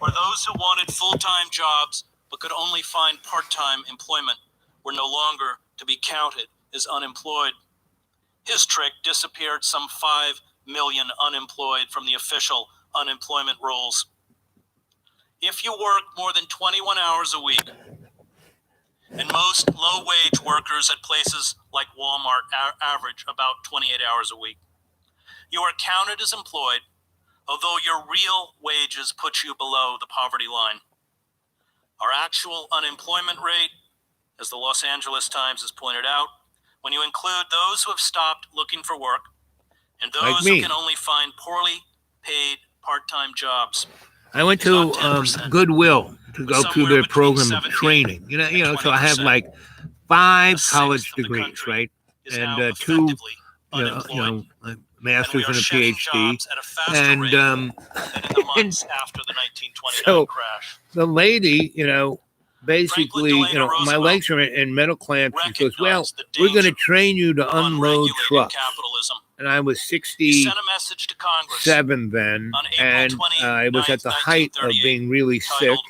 or those who wanted full-time jobs but could only find part-time employment, were no longer to be counted as unemployed. His trick disappeared some 5 million unemployed from the official unemployment rolls. If you work more than 21 hours a week, and most low-wage workers at places like Walmart average about 28 hours a week, you are counted as employed, although your real wages put you below the poverty line. Our actual unemployment rate, as the Los Angeles Times has pointed out, when you include those who have stopped looking for work and those Like who me. can only find poorly paid part-time jobs, I went It's to not 10%, Goodwill to but go through somewhere their between program of 17 training. You know, so I have 20%. like 5 A sixth college of the degrees, country right? is And now 2, effectively a unemployed. And we master's are and a shedding PhD. jobs at a faster And rate than in the months after the 1929 so crash. the lady, basically, Delano you know, my Roosevelt legs are in metal clamps. She goes, well, recognized the we're going to danger train you to of unload unregulated trucks. capitalism. And I was He 67 sent a message to Congress then, on April and I was at the height of 1938, being really sick. titled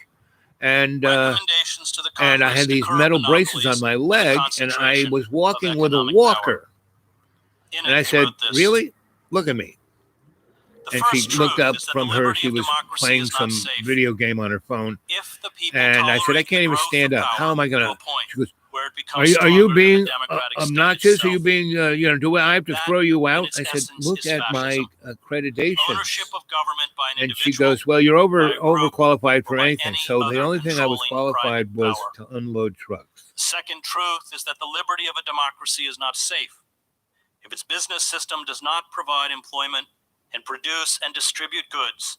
And Recommendations to the and I Congress had to these Curb metal braces on Monopolies my and the leg, and I Concentration was of walking with a Economic walker. In And it, I he said, wrote this, really? Look at me. "The And she first looked truth up is that from the her. liberty She of was democracy playing is not some safe. video game on her phone. If the people And I said, I tolerate can't the even growth stand of up. power How am I going to to? a point She goes, where it are becomes you stronger than being the democratic state obnoxious? Are you itself. being, do I have to That, throw you in out? its I said, essence, look is at my fascism. accreditations. Ownership of government by an And she individual, goes, well, you're by a group, overqualified or for by anything. any So the other only thing I was controlling qualified private was power. to unload trucks. The second truth is that the liberty of a democracy is not safe if its business system does not provide employment and produce and distribute goods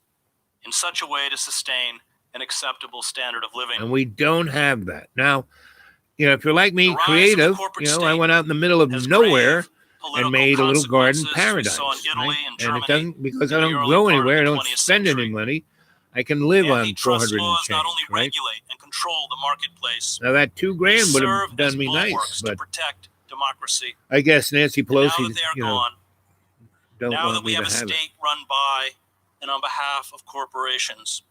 in such a way to sustain an acceptable standard of living. And we don't have that. Now, if you're like me, The rise of the creative, corporate I state went out in the middle of has nowhere grave political and made a little garden consequences paradise. we saw in Italy Right? and And Germany it doesn't, because I in the don't early go part of anywhere, the I don't 20th spend century. any money. I can live on Antitrust 400 and laws not change, only right? regulate and control the marketplace, Now that $2 they grand would serve have done as me bulwarks nice, to but protect democracy. I guess Nancy And now Pelosi, that they are gone, don't now want that we me have to a have it. state run by and on behalf of corporations,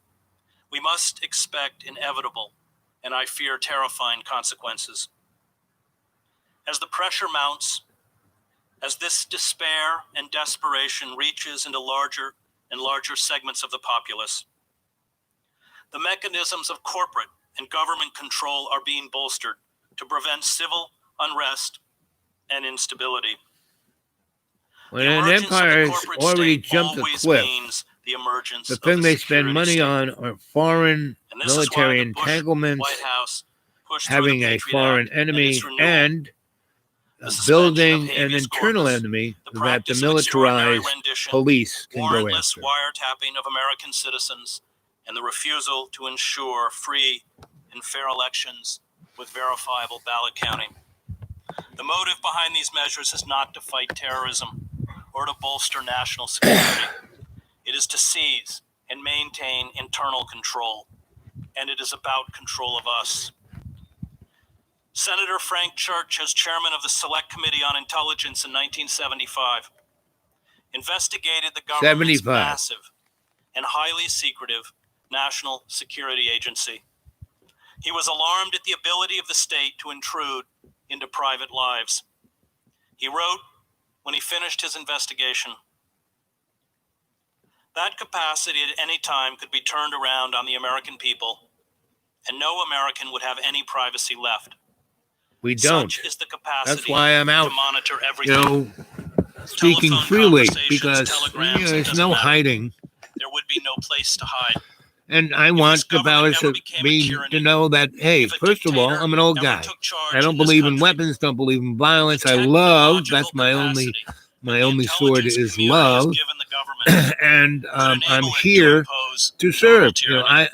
we must expect inevitable, and I fear terrifying consequences. As the pressure mounts, as this despair and desperation reaches into larger and larger segments of the populace, the mechanisms of corporate and government control are being bolstered to prevent civil unrest and instability. When The an emergence of the empire has corporate already state jumped a always cliff, means the emergence the of thing the they spend security money state. on are foreign And this is military why the Bush entanglements, White House pushed through having the a Patriot foreign Act and enemy, its renewal, and the suspension of building an habeas internal corpus, enemy the that the practice of extraordinary militarized rendition, police can go warrantless after. wiretapping of American citizens, and the refusal to ensure free and fair elections with verifiable ballot counting. The motive behind these measures is not to fight terrorism or to bolster national security. It is to seize and maintain internal control, and it is about control of us. Senator Frank Church, as chairman of the Select Committee on Intelligence in 1975, investigated the government's 75. massive and highly secretive National Security Agency. He was alarmed at the ability of the state to intrude into private lives. He wrote, when he finished his investigation, that capacity at any time could be turned around on the American people, and no American would have any privacy left. We don't. Such is the capacity That's why I'm out, to monitor everything. speaking Telephone freely, conversations, because telegrams, it there's doesn't no matter. hiding. There would be no place to hide. And I this want the government balance ever of became a me tyranny, to know that, hey, if a first of all, dictator I'm an old ever guy. took charge I don't in this believe in country, weapons, don't believe in violence. I the love, technological that's my only capacity sword the is intelligence community has love. given the government And could I'm enable it here impose to total serve. tyranny,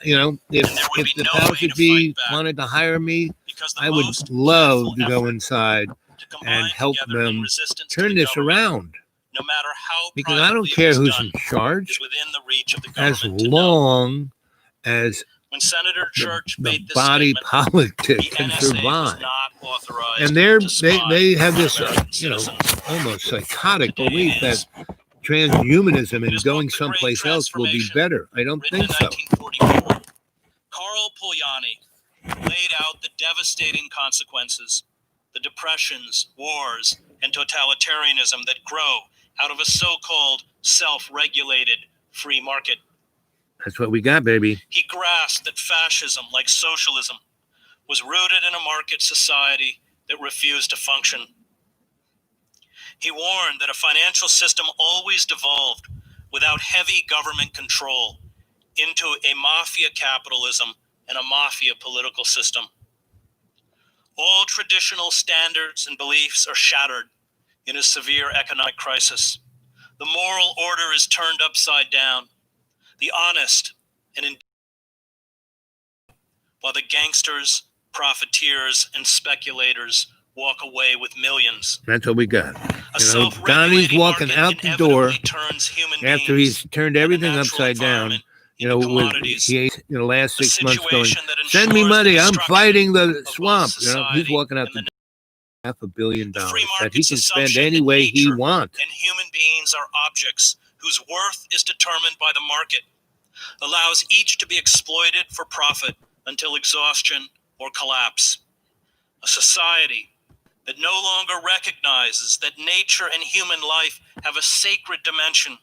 If And there would if be the no way powers to that be fight back, wanted to hire me, because the I would most love careful to go effort inside to combine and help together in them resistance to turn the this government, around. no matter how Because I don't privately it care was who's done, in charge, is within the reach of the as government to know. long as When Senator Church the made this body statement, politic the can NSA was survive. not authorized And to spy they have on this, American citizens. almost psychotic Today belief it that is transhumanism It and is going both the Great someplace else will be Transformation, better. I don't written in think so. 1944. Carl Polanyi laid out the devastating consequences, the depressions, wars, and totalitarianism that grow out of a so-called self-regulated free market. That's what we got, baby. He grasped that fascism, like socialism, was rooted in a market society that refused to function. He warned that a financial system always devolved without heavy government control into a mafia capitalism and a mafia political system. All traditional standards and beliefs are shattered in a severe economic crisis. The moral order is turned upside down. The honest and while the gangsters, profiteers, and speculators walk away with millions. That's what we got. A Donnie's self-regulating walking market out the door inevitably turns human after beings he's turned and the everything natural upside down. environment You in know, the with commodities. he ate in the last A 6 months going, situation that send me ensures the money, I'm destruction fighting the of both swamp. You know, he's society walking out and the the $500 million The free that he market's can spend assumption any that way he nature wants. and human beings are objects whose worth is determined by the market allows each to be exploited for profit until exhaustion or collapse. A society that no longer recognizes that nature and human life have a sacred dimension,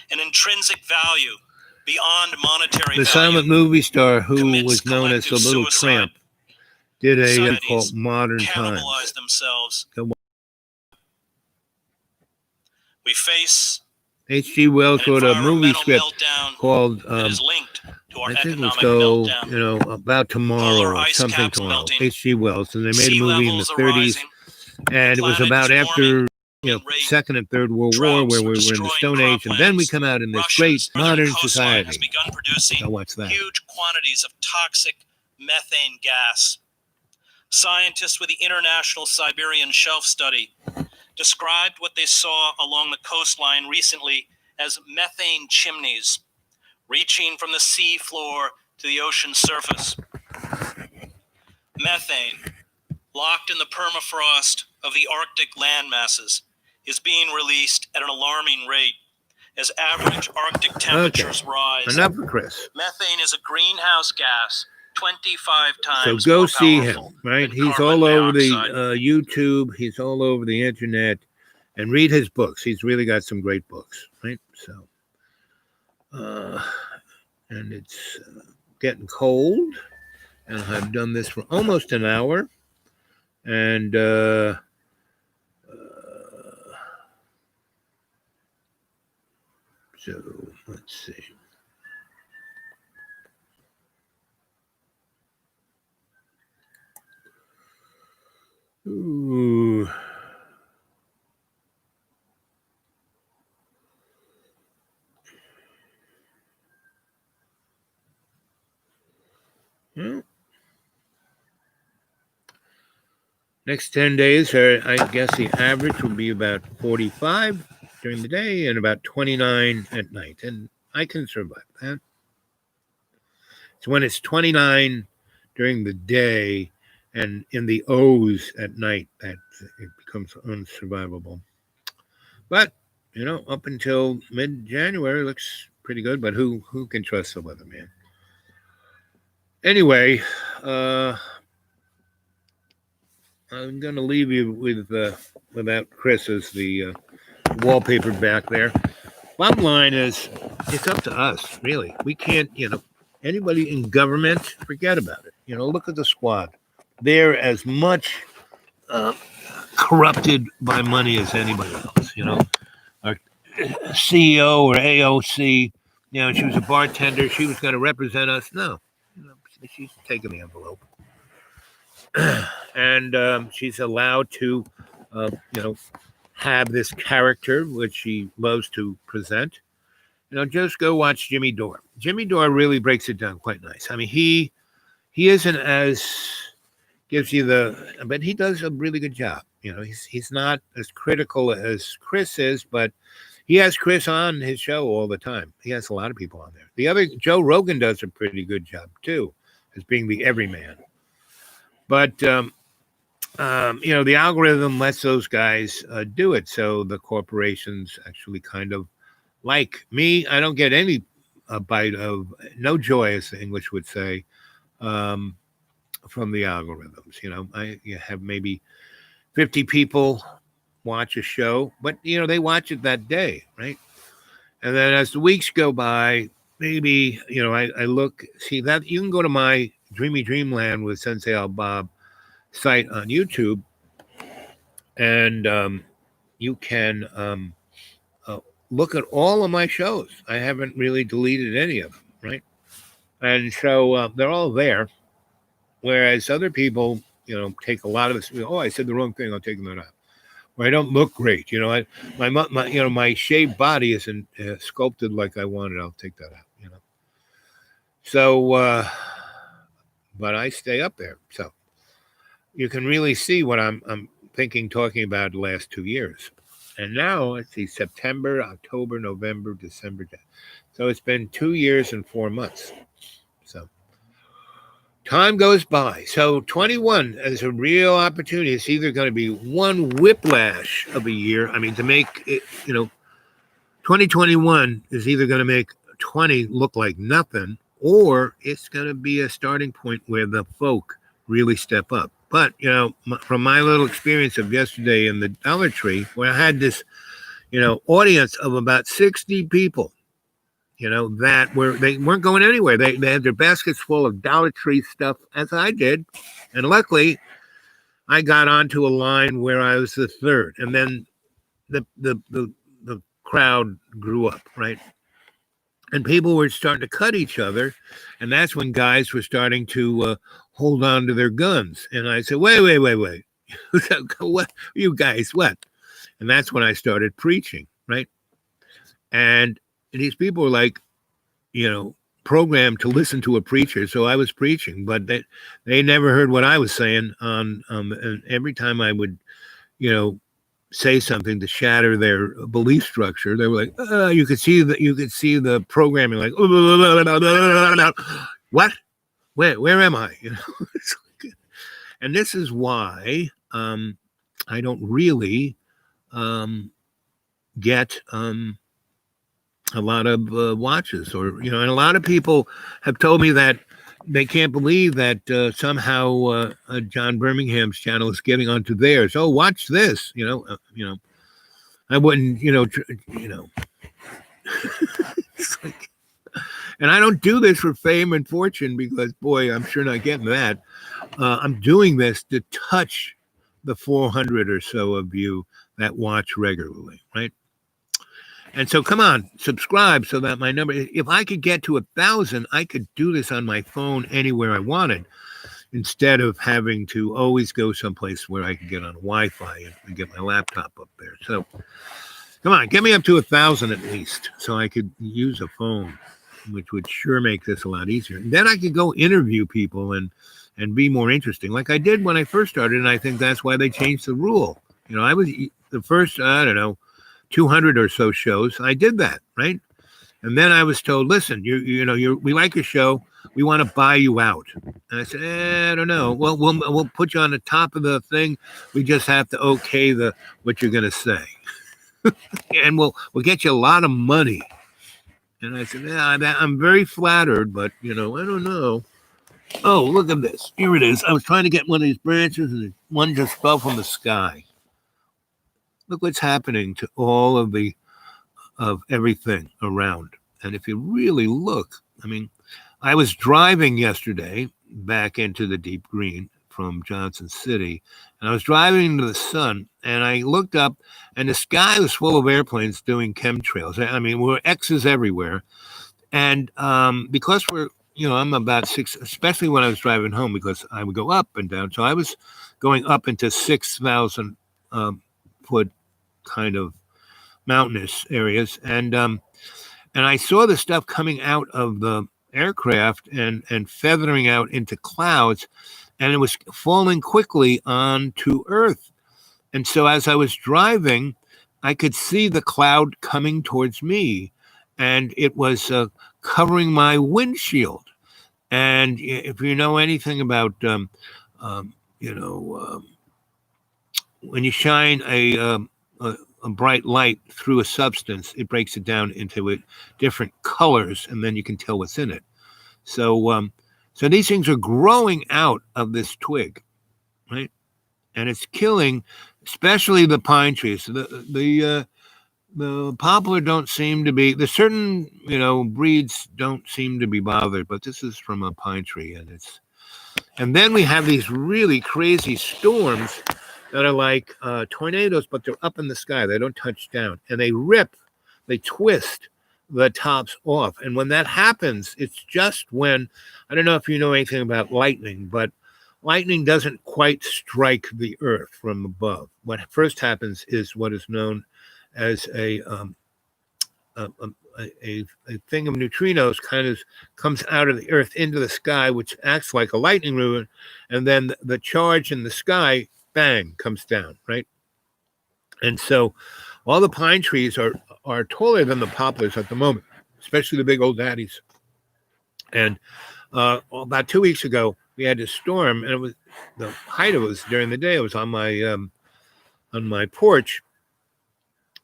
an intrinsic value beyond monetary The value. silent movie star who commits was known as the collective Little suicide. Tramp did a Societies called Modern cannibalize Times. themselves. Come on. We face H.G. Wells an wrote a movie environmental script meltdown called, that is linked to our I think it was economic called, meltdown. About Tomorrow Polar or ice something caps tomorrow. melting, H.G. Wells, and they made a sea movie in the levels 30s, rising, and it was planet about is after warming Second and Third World War, droughts where are we were in the destroying Stone Age, and then we croplands. come out in this Russia's great northern modern coastline has society. begun producing Now what's that? huge quantities of toxic methane gas. Scientists with the International Siberian Shelf Study described what they saw along the coastline recently as methane chimneys, reaching from the sea floor to the ocean surface. Methane, locked in the permafrost of the Arctic land masses, is being released at an alarming rate as average Arctic temperatures rise. Enough for Chris. Methane is a greenhouse gas 25 So times go more see powerful him, right? than He's carbon all over the dioxide. YouTube. He's all over the internet, and read his books. He's really got some great books, right? So, and it's getting cold, and I've done this for almost an hour, and so let's see. Ooh. Well, next 10 days, I guess the average will be about 45 during the day and about 29 at night. And I can survive that. So when it's 29 during the day and in the O's at night, that it becomes unsurvivable. But, up until mid-January looks pretty good, but who can trust the weather, man? Anyway, I'm going to leave you without Chris as the wallpaper back there. Bottom line is, it's up to us, really. We can't, anybody in government, forget about it. Look at the squad. They're as much corrupted by money as anybody else. Our CEO or AOC, she was a bartender. She was going to represent us. No, she's taking the envelope. And she's allowed to, have this character, which she loves to present. Just go watch Jimmy Dore. Jimmy Dore really breaks it down quite nice. I mean, he isn't as gives you but he does a really good job. He's not as critical as Chris is, but he has Chris on his show all the time. He has a lot of people on there. The other Joe Rogan does a pretty good job too, as being the everyman. But the algorithm lets those guys do it, so the corporations actually kind of like me. I don't get any bite of no joy, as the English would say, from the algorithms. I have maybe 50 people watch a show, but they watch it that day, right? And then as the weeks go by, maybe I look, see that you can go to my Dreamy Dreamland with Sensei Al Bob site on YouTube, and you can look at all of my shows. I haven't really deleted any of them, right? And so they're all there. Whereas other people, take a lot of this. Oh, I said the wrong thing. I'll take that out. Or I don't look great. My shaved body isn't sculpted like I wanted. I'll take that out. So, but I stay up there. So you can really see what I'm talking about the last 2 years. And now let's see, September, October, November, December. So it's been 2 years and 4 months. So time goes by. So 21 is a real opportunity. It's either going to be one whiplash of a year. I mean, to make it, 2021 is either going to make 20 look like nothing, or it's going to be a starting point where the folk really step up. But, from my little experience of yesterday in the Dollar Tree, where I had this, audience of about 60 people, they weren't going anywhere. They had their baskets full of Dollar Tree stuff, as I did. And luckily, I got onto a line where I was the third. And then the crowd grew up, right? And people were starting to cut each other. And that's when guys were starting to hold on to their guns. And I said, wait. What? You guys, what? And that's when I started preaching, right? And these people were like, programmed to listen to a preacher. So I was preaching, but they never heard what I was saying on, and every time I would, say something to shatter their belief structure, they were like, you could see the programming, like, what? Where am I? And this is why I don't really get a lot of watches, or and a lot of people have told me that they can't believe that somehow John Birmingham's channel is getting onto theirs. Oh, watch this, I wouldn't, it's like, and I don't do this for fame and fortune, because boy, I'm sure not getting that. I'm doing this to touch the 400 or so of you that watch regularly, right? And so come on, subscribe so that my number, if I could get to 1,000, I could do this on my phone anywhere I wanted, instead of having to always go someplace where I can get on Wi-Fi and get my laptop up there. So come on, get me up to 1,000 at least, so I could use a phone, which would sure make this a lot easier. And then I could go interview people and be more interesting, like I did when I first started. And I think that's why they changed the rule. I was the first, 200 or so shows, I did that, right? And then I was told, listen, we like your show, we want to buy you out. And I said, I don't know. Well, we'll put you on the top of the thing. We just have to okay what you're going to say, and we'll get you a lot of money. And I said, yeah, I'm very flattered, but I don't know. Oh, look at this. Here it is. I was trying to get one of these branches, and one just fell from the sky. Look what's happening to all of everything around. And if you really look, I mean, I was driving yesterday back into the deep green from Johnson City, and I was driving into the sun, and I looked up, and the sky was full of airplanes doing chemtrails. I mean, there were X's everywhere. And because I'm about 6, especially when I was driving home, because I would go up and down. So I was going up into 6,000 foot kind of mountainous areas, and I saw the stuff coming out of the aircraft and feathering out into clouds, and it was falling quickly onto Earth. And so as I was driving, I could see the cloud coming towards me, and it was covering my windshield. And if you know anything about when you shine a bright light through a substance, it breaks it down into different colors, and then you can tell what's in it. So these things are growing out of this twig, right? And it's killing, especially the pine trees. The poplar don't seem to be. The certain breeds don't seem to be bothered, but this is from a pine tree, and then we have these really crazy storms that are like tornadoes, but they're up in the sky. They don't touch down, and they twist the tops off. And when that happens, it's just when, I don't know if you know anything about lightning, but lightning doesn't quite strike the earth from above. What first happens is what is known as a thing of neutrinos kind of comes out of the earth into the sky, which acts like a lightning rod, and then the charge in the sky, bang, comes down, right? And so all the pine trees are taller than the poplars at the moment. especially the big old daddies. And about 2 weeks ago, we had this storm, and it was the height of it was during the day. I was on my porch,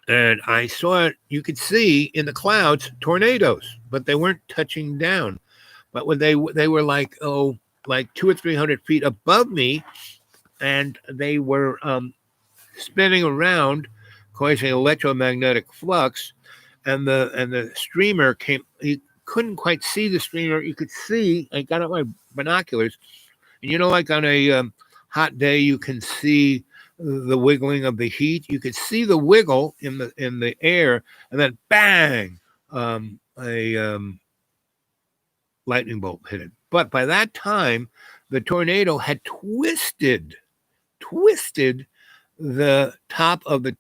and I saw it. You could see in the clouds tornadoes, but they weren't touching down. But when they were like 200 or 300 feet above me, and they were spinning around, causing electromagnetic flux, and the streamer came. You couldn't quite see the streamer. You could see. I got out my binoculars, and like on a hot day, you can see the wiggling of the heat. You could see the wiggle in the air, and then bang, a lightning bolt hit it. But by that time, the tornado had twisted the top of the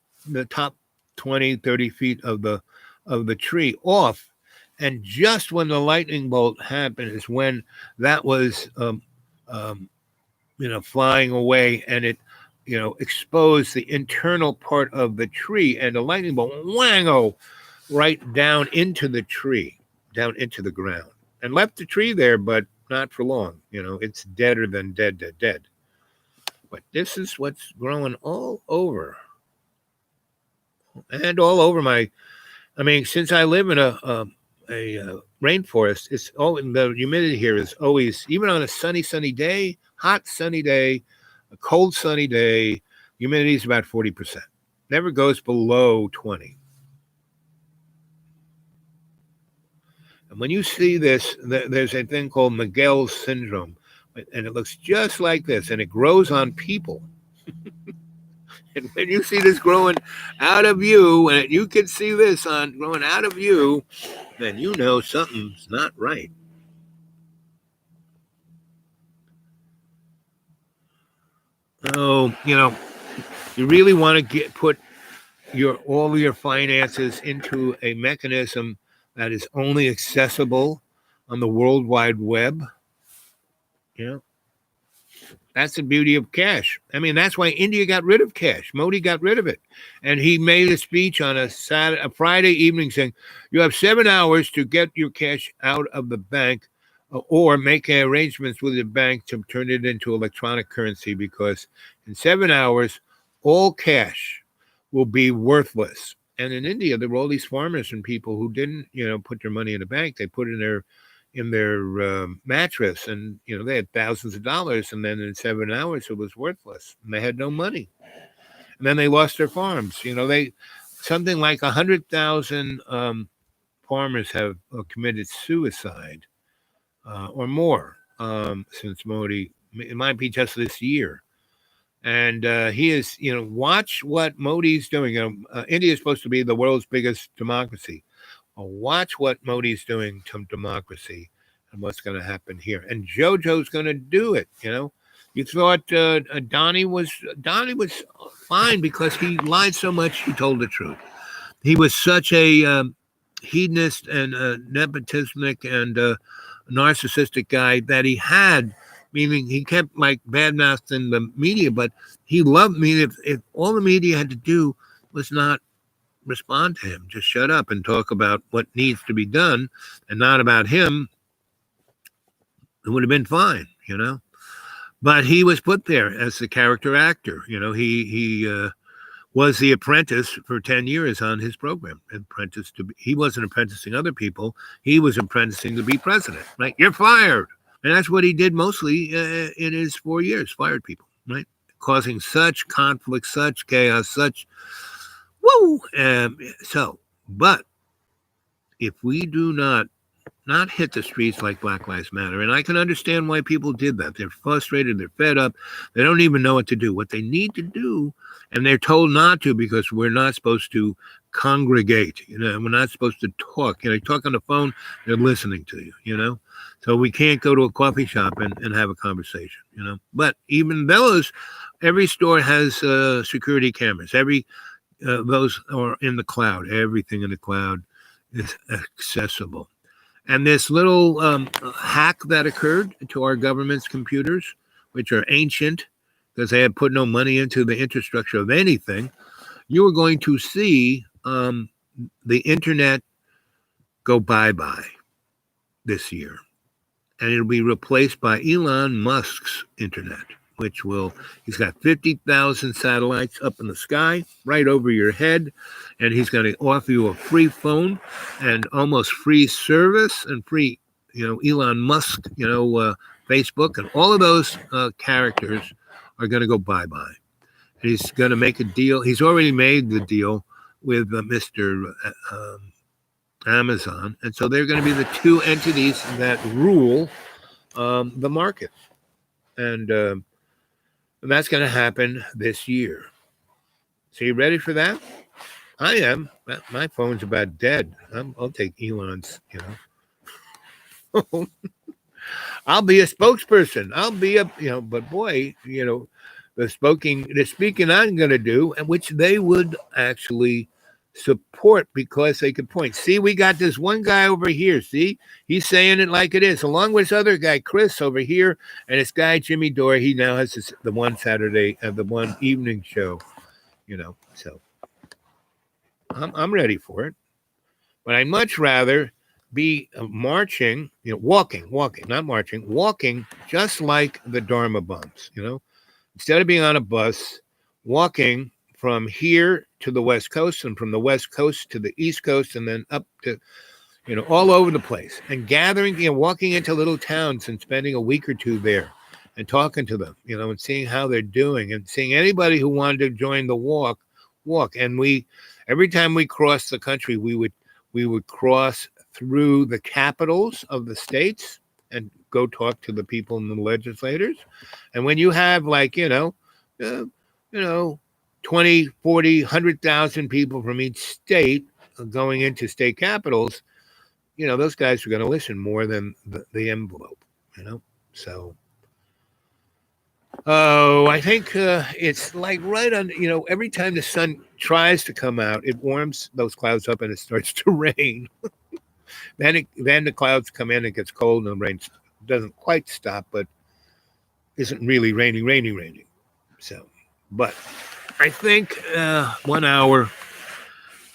top 20, 30 feet of the tree off. And just when the lightning bolt happened is when that was flying away, and it exposed the internal part of the tree, and the lightning bolt wango right down into the tree, down into the ground, and left the tree there, but not for long. It's deader than dead. But this is what's growing all over. And all over since I live in a rainforest, it's the humidity here is always, even on a sunny day, hot sunny day, a cold sunny day, humidity is about 40%. Never goes below 20. And when you see this, there's a thing called Miguel's syndrome, and it looks just like this, and it grows on people. And when you see this growing out of you, and you can see this growing out of you, then something's not right. Oh, you really want to put all your finances into a mechanism that is only accessible on the World Wide Web. That's the beauty of cash. That's why India got rid of cash. Modi got rid of it. And he made a speech on a Friday evening saying, you have 7 hours to get your cash out of the bank, or make arrangements with the bank to turn it into electronic currency, because in 7 hours, all cash will be worthless. And in India, there were all these farmers and people who didn't, put their money in the bank. They put it in their mattress, and they had thousands of dollars, and then in 7 hours it was worthless, and they had no money, and then they lost their farms. Something like 100,000 farmers have committed suicide or more since Modi. It might be just this year. And he is, watch what Modi's doing. India is supposed to be the world's biggest democracy. Watch what Modi's doing to democracy and what's going to happen here. And JoJo's going to do it. You thought Donnie was fine because he lied so much. He told the truth. He was such a hedonist and nepotistic and narcissistic guy that he had, meaning he kept badmouthing the media, but he loved me. If all the media had to do was not respond to him, just shut up and talk about what needs to be done and not about him, it would have been fine, But he was put there as the character actor. He was the apprentice for 10 years on his program. He wasn't apprenticing other people. He was apprenticing to be president, right? You're fired. And that's what he did mostly in his 4 years, fired people, right? Causing such conflict, such chaos, such woo. But if we do not hit the streets like Black Lives Matter, and I can understand why people did that. They're frustrated, they're fed up, they don't even know what to do. What they need to do, and they're told not to because we're not supposed to congregate. We're not supposed to talk. You talk on the phone, they're listening to you, So we can't go to a coffee shop and have a conversation, But even those, every store has security cameras. Those are in the cloud. Everything in the cloud is accessible. And this little hack that occurred to our government's computers, which are ancient because they had put no money into the infrastructure of anything, you are going to see the internet go bye-bye this year. And it'll be replaced by Elon Musk's internet, which he's got 50,000 satellites up in the sky, right over your head, and he's going to offer you a free phone and almost free service and free, Elon Musk, Facebook, and all of those characters are going to go bye-bye. And he's going to make a deal. He's already made the deal with Mr. Amazon. And so they're going to be the two entities that rule the market. And that's going to happen this year. So you ready for that? I am. My phone's about dead. I'll take Elon's, I'll be a spokesperson. I'll be but boy, the speaking I'm going to do, and which they would actually support because they could point. See, we got this one guy over here. See, he's saying it like it is, along with this other guy, Chris, over here, and this guy, Jimmy Dore. He now has the one Saturday and the one evening show, So I'm ready for it, but I'd much rather be marching, walking, not marching, walking, just like the Dharma bums, instead of being on a bus, walking from here to the West Coast and from the West Coast to the East Coast and then up to, all over the place and gathering, walking into little towns and spending a week or two there and talking to them, and seeing how they're doing and seeing anybody who wanted to join the walk. And every time we crossed the country, we would cross through the capitals of the states and go talk to the people and the legislators. And when you have 20, 40, 100,000 people from each state going into state capitals, those guys are going to listen more than the envelope, So, I think it's like right on, every time the sun tries to come out, it warms those clouds up and it starts to rain. Then the clouds come in, it gets cold, and the rain doesn't quite stop, but isn't really raining. So, but I think 1 hour,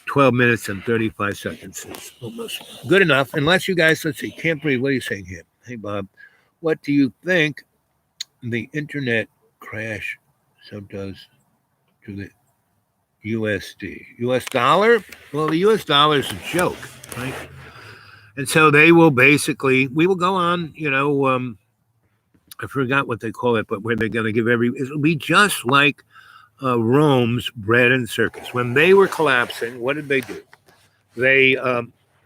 12 minutes, and 35 seconds is almost good enough. Unless you guys, let's see, can't breathe. What are you saying here? Hey, Bob, what do you think the internet crash does to the USD? US dollar? Well, the US dollar is a joke, right? And so we will go on, I forgot what they call it, but where they're going to give it'll be just like Rome's bread and circus. When they were collapsing, what did they do? They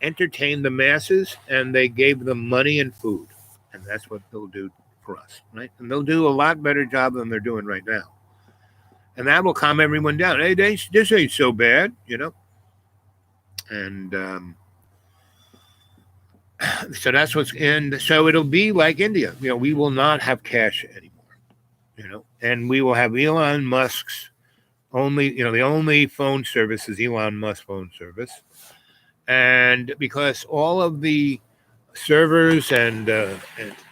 entertained the masses and they gave them money and food. And that's what they'll do for us, right? And they'll do a lot better job than they're doing right now. And that will calm everyone down. Hey, this ain't so bad, And so that's so it'll be like India. We will not have cash anymore, and we will have Elon Musk's only, the only phone service is Elon Musk phone service. And because all of the servers and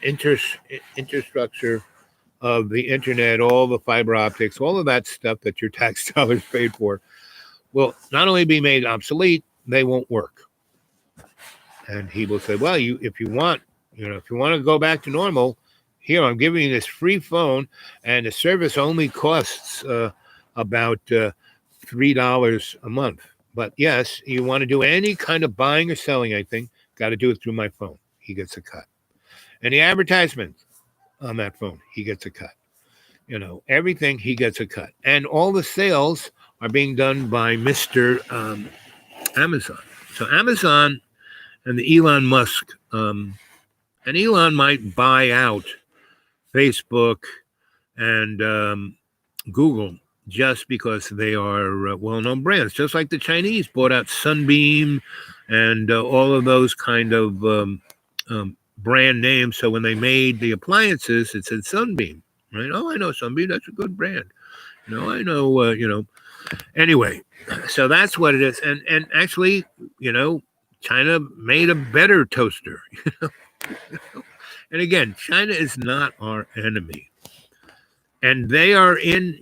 infrastructure of the internet, all the fiber optics, all of that stuff that your tax dollars paid for will not only be made obsolete, they won't work. And he will say, well, if you want to go back to normal, here, I'm giving you this free phone, and the service only costs about $3 a month. But yes, you want to do any kind of buying or selling anything, got to do it through my phone. He gets a cut. And the advertisements on that phone, he gets a cut. Everything, he gets a cut. And all the sales are being done by Mr. Amazon. So Amazon and the Elon Musk, and Elon might buy out Facebook and Google just because they are well-known brands, just like the Chinese bought out Sunbeam and all of those kind of brand names. So when they made the appliances, it said Sunbeam, right? Oh, I know Sunbeam. That's a good brand. I know, Anyway, so that's what it is. And actually, China made a better toaster. And again, China is not our enemy. And they are in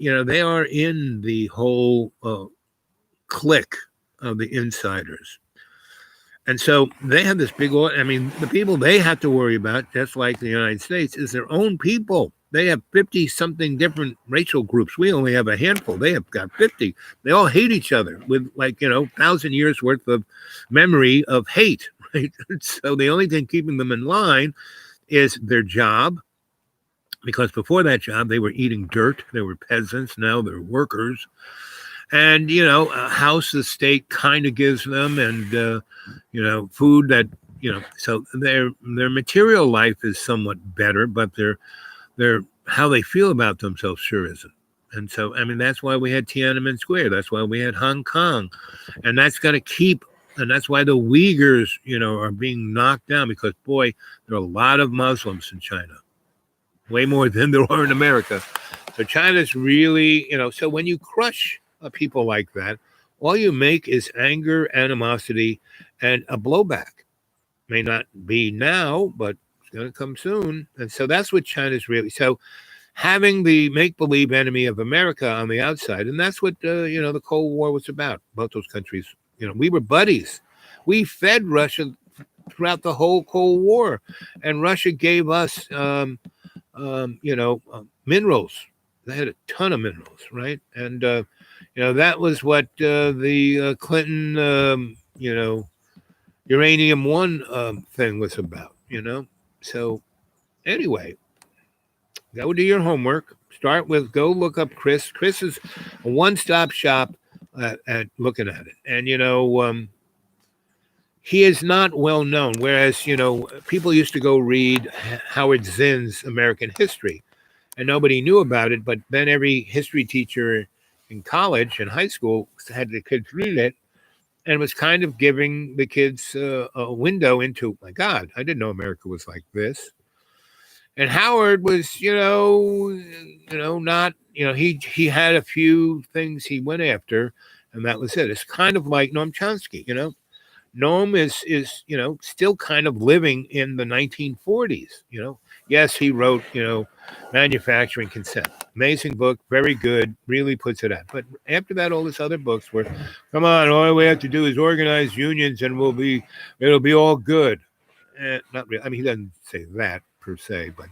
the whole clique of the insiders. And so they have this big oil. I mean, the people they have to worry about, just like the United States, is their own people. They have 50 something different racial groups. We only have a handful. They have got 50. They all hate each other with, like, 1,000 years worth of memory of hate, right? So the only thing keeping them in line is their job, because before that job, they were eating dirt. They were peasants. Now they're workers. And, a house the state kind of gives them, and, food that, so their material life is somewhat better, but their how they feel about themselves sure isn't. And so, I mean, that's why we had Tiananmen Square. That's why we had Hong Kong. And that's going to keep, and that's why the Uyghurs, are being knocked down, because, boy, there are a lot of Muslims in China, way more than there are in America. So China's really, so when you crush people like that, all you make is anger, animosity, and a blowback. May not be now, but it's going to come soon. And so that's what China's really. So having the make-believe enemy of America on the outside, and that's what the Cold War was about. Both those countries, we were buddies. We fed Russia throughout the whole Cold War, and Russia gave us, minerals. They had a ton of minerals, right? And that was what the Clinton, uranium one thing was about. So anyway, go do your homework. Start with, go look up Chris. Chris is a one-stop shop at looking at it. And, he is not well known. Whereas, people used to go read Howard Zinn's American History, and nobody knew about it. But then every history teacher in college and high school had the kids read it, and was kind of giving the kids a window into, my God, I didn't know America was like this. And Howard was, not, he had a few things he went after, and that was it. It's kind of like Noam Chomsky. Noam is still kind of living in the 1940s. Yes, he wrote Manufacturing Consent, amazing book, very good, really puts it out. But after that, all his other books were, come on, all we have to do is organize unions and it'll be all good. Not really. I mean, he doesn't say that per se, but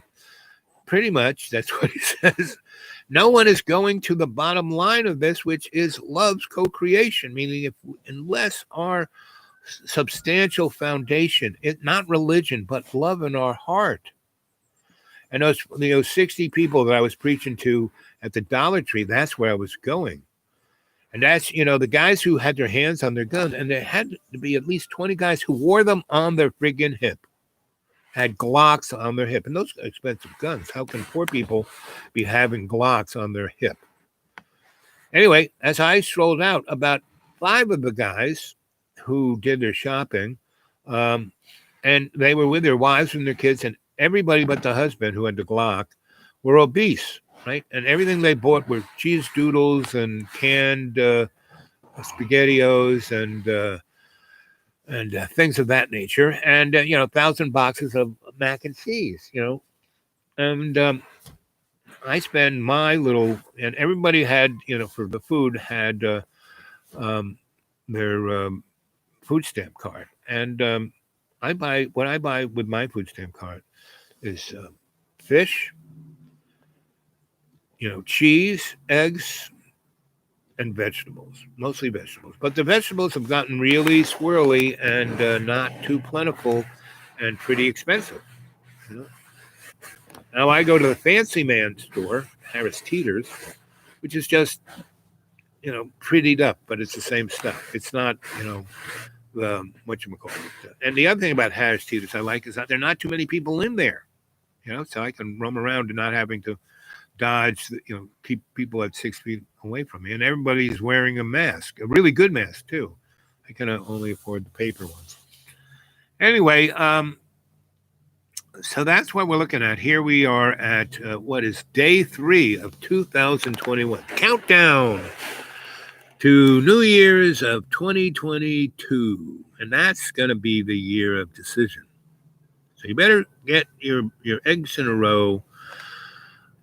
pretty much that's what he says. No one is going to the bottom line of this, which is love's co-creation, meaning unless our substantial foundation, not religion, but love in our heart. And those 60 people that I was preaching to at the Dollar Tree, that's where I was going. And that's, the guys who had their hands on their guns, and there had to be at least 20 guys who wore them on their friggin' hip, had Glocks on their hip. And those are expensive guns. How can poor people be having Glocks on their hip? Anyway, as I strolled out, about 5 of the guys who did their shopping, and they were with their wives and their kids, and everybody but the husband, who had the Glock, were obese, right? And everything they bought were cheese doodles and canned SpaghettiOs and things of that nature, and 1,000 boxes of mac and cheese, and I spend my little, and everybody had, for the food, had their food stamp card, and what I buy with my food stamp card is fish, cheese, eggs, and vegetables, mostly vegetables. But the vegetables have gotten really squirrely and not too plentiful and pretty expensive. Now I go to the fancy man store, Harris Teeter's, which is just, prettied up, but it's the same stuff. It's not, whatchamacallit. And the other thing about Harris Teeter's I like is that there are not too many people in there, so I can roam around and not having to dodge, keep people at 6 feet away from me. And everybody's wearing a mask, a really good mask too. I can only afford the paper ones. Anyway, so that's what we're looking at. Here we are at what is day 3 of 2021. Countdown to New Year's of 2022. And that's going to be the year of decision. So you better get your eggs in a row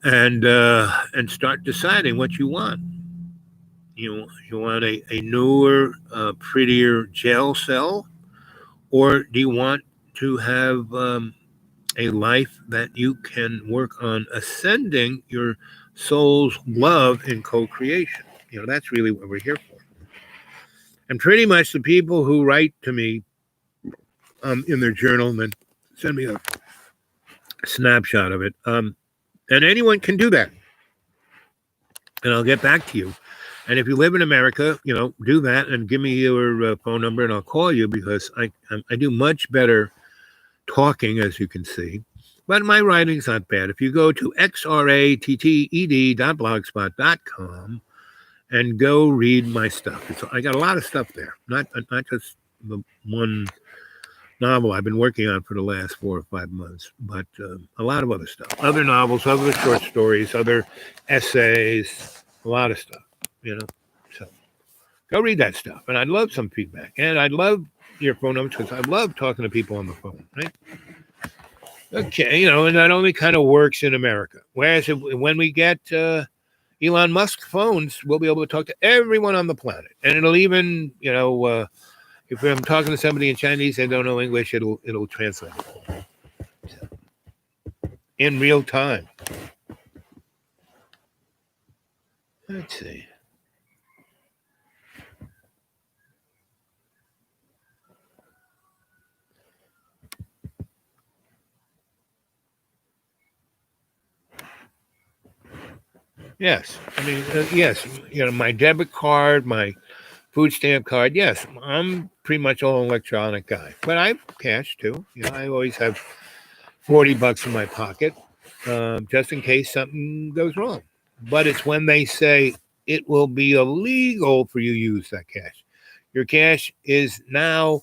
and start deciding what you want. You want a newer, prettier jail cell, Or do you want to have a life that you can work on ascending your soul's love in co-creation? That's really what we're here for. And pretty much the people who write to me in their journal and then send me a snapshot of it, and anyone can do that, and I'll get back to you. And if you live in America, do that and give me your phone number and I'll call you, because I do much better talking, as you can see. But my writing's not bad. If you go to xratted.blogspot.com and go read my stuff, I got a lot of stuff there, not just the one novel I've been working on for the last 4 or 5 months, but a lot of other stuff, other novels, other short stories, other essays, a lot of stuff, So go read that stuff, and I'd love some feedback, and I'd love your phone numbers, because I love talking to people on the phone, right? Okay, and that only kind of works in America. Whereas when we get Elon Musk phones, we'll be able to talk to everyone on the planet, and it'll even, if I'm talking to somebody in Chinese, they don't know English, it'll translate in real time. Let's see. Yes, I mean, yes, my debit card, my food stamp card. Yes, I'm pretty much all electronic guy, but I have cash too. I always have $40 in my pocket, just in case something goes wrong. But it's when they say it will be illegal for you to use that cash. Your cash is now,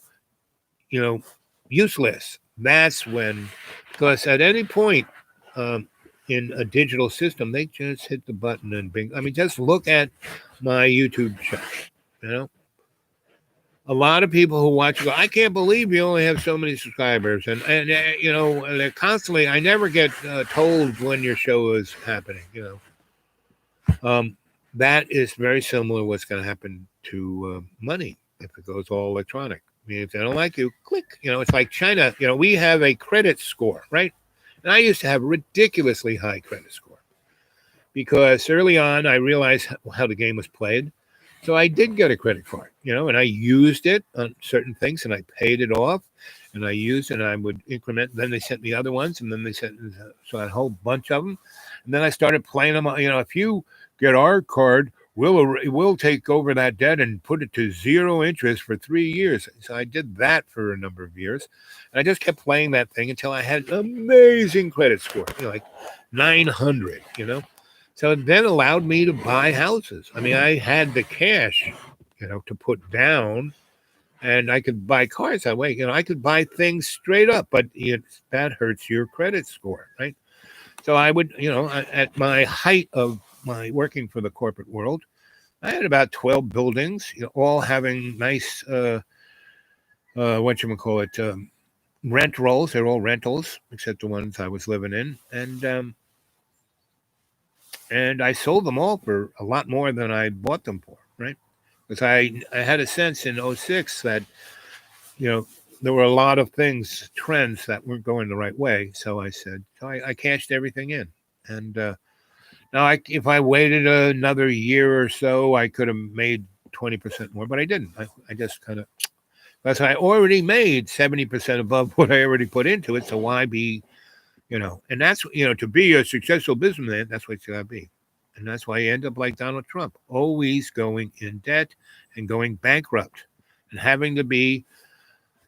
useless. That's when, because at any point in a digital system, they just hit the button and bing. I mean, just look at my YouTube channel. A lot of people who watch go, I can't believe you only have so many subscribers, and they're constantly. I never get told when your show is happening. That is very similar to what's going to happen to money if it goes all electronic. I mean, if they don't like you, click. It's like China. We have a credit score, right? And I used to have a ridiculously high credit score because early on I realized how the game was played. So I did get a credit card, and I used it on certain things, and I paid it off, and I used it, and I would increment. Then they sent me other ones, and then they sent so a whole bunch of them, and then I started playing them. If you get our card, we'll take over that debt and put it to 0 interest for 3 years. So I did that for a number of years, and I just kept playing that thing until I had an amazing credit score, like 900. So it then allowed me to buy houses. I mean, I had the cash, to put down, and I could buy cars that way. I could buy things straight up, but that hurts your credit score, right? So I would, at my height of my working for the corporate world, I had about 12 buildings, all having nice, rent rolls. They're all rentals, except the ones I was living in. And I sold them all for a lot more than I bought them for, right? Because I had a sense in 06 that, there were a lot of trends that weren't going the right way. So I said, I cashed everything in. And now if I waited another year or so, I could have made 20% more, but I didn't. I just kind of, because I already made 70% above what I already put into it. So why be, and that's, to be a successful businessman, that's what you got to be. And that's why you end up like Donald Trump, always going in debt and going bankrupt and having to be,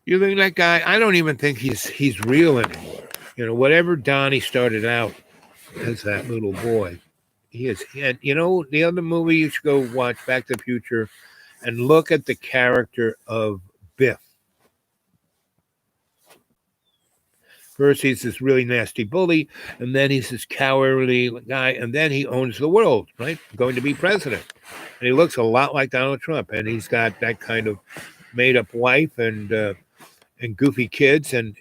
you think that guy, I don't even think he's real anymore. Whatever Donnie started out as that little boy, he is. And, the other movie you should go watch, Back to the Future, and look at the character of Biff. First, he's this really nasty bully, and then he's this cowardly guy, and then he owns the world, right? Going to be president. And he looks a lot like Donald Trump, and he's got that kind of made-up wife and goofy kids, and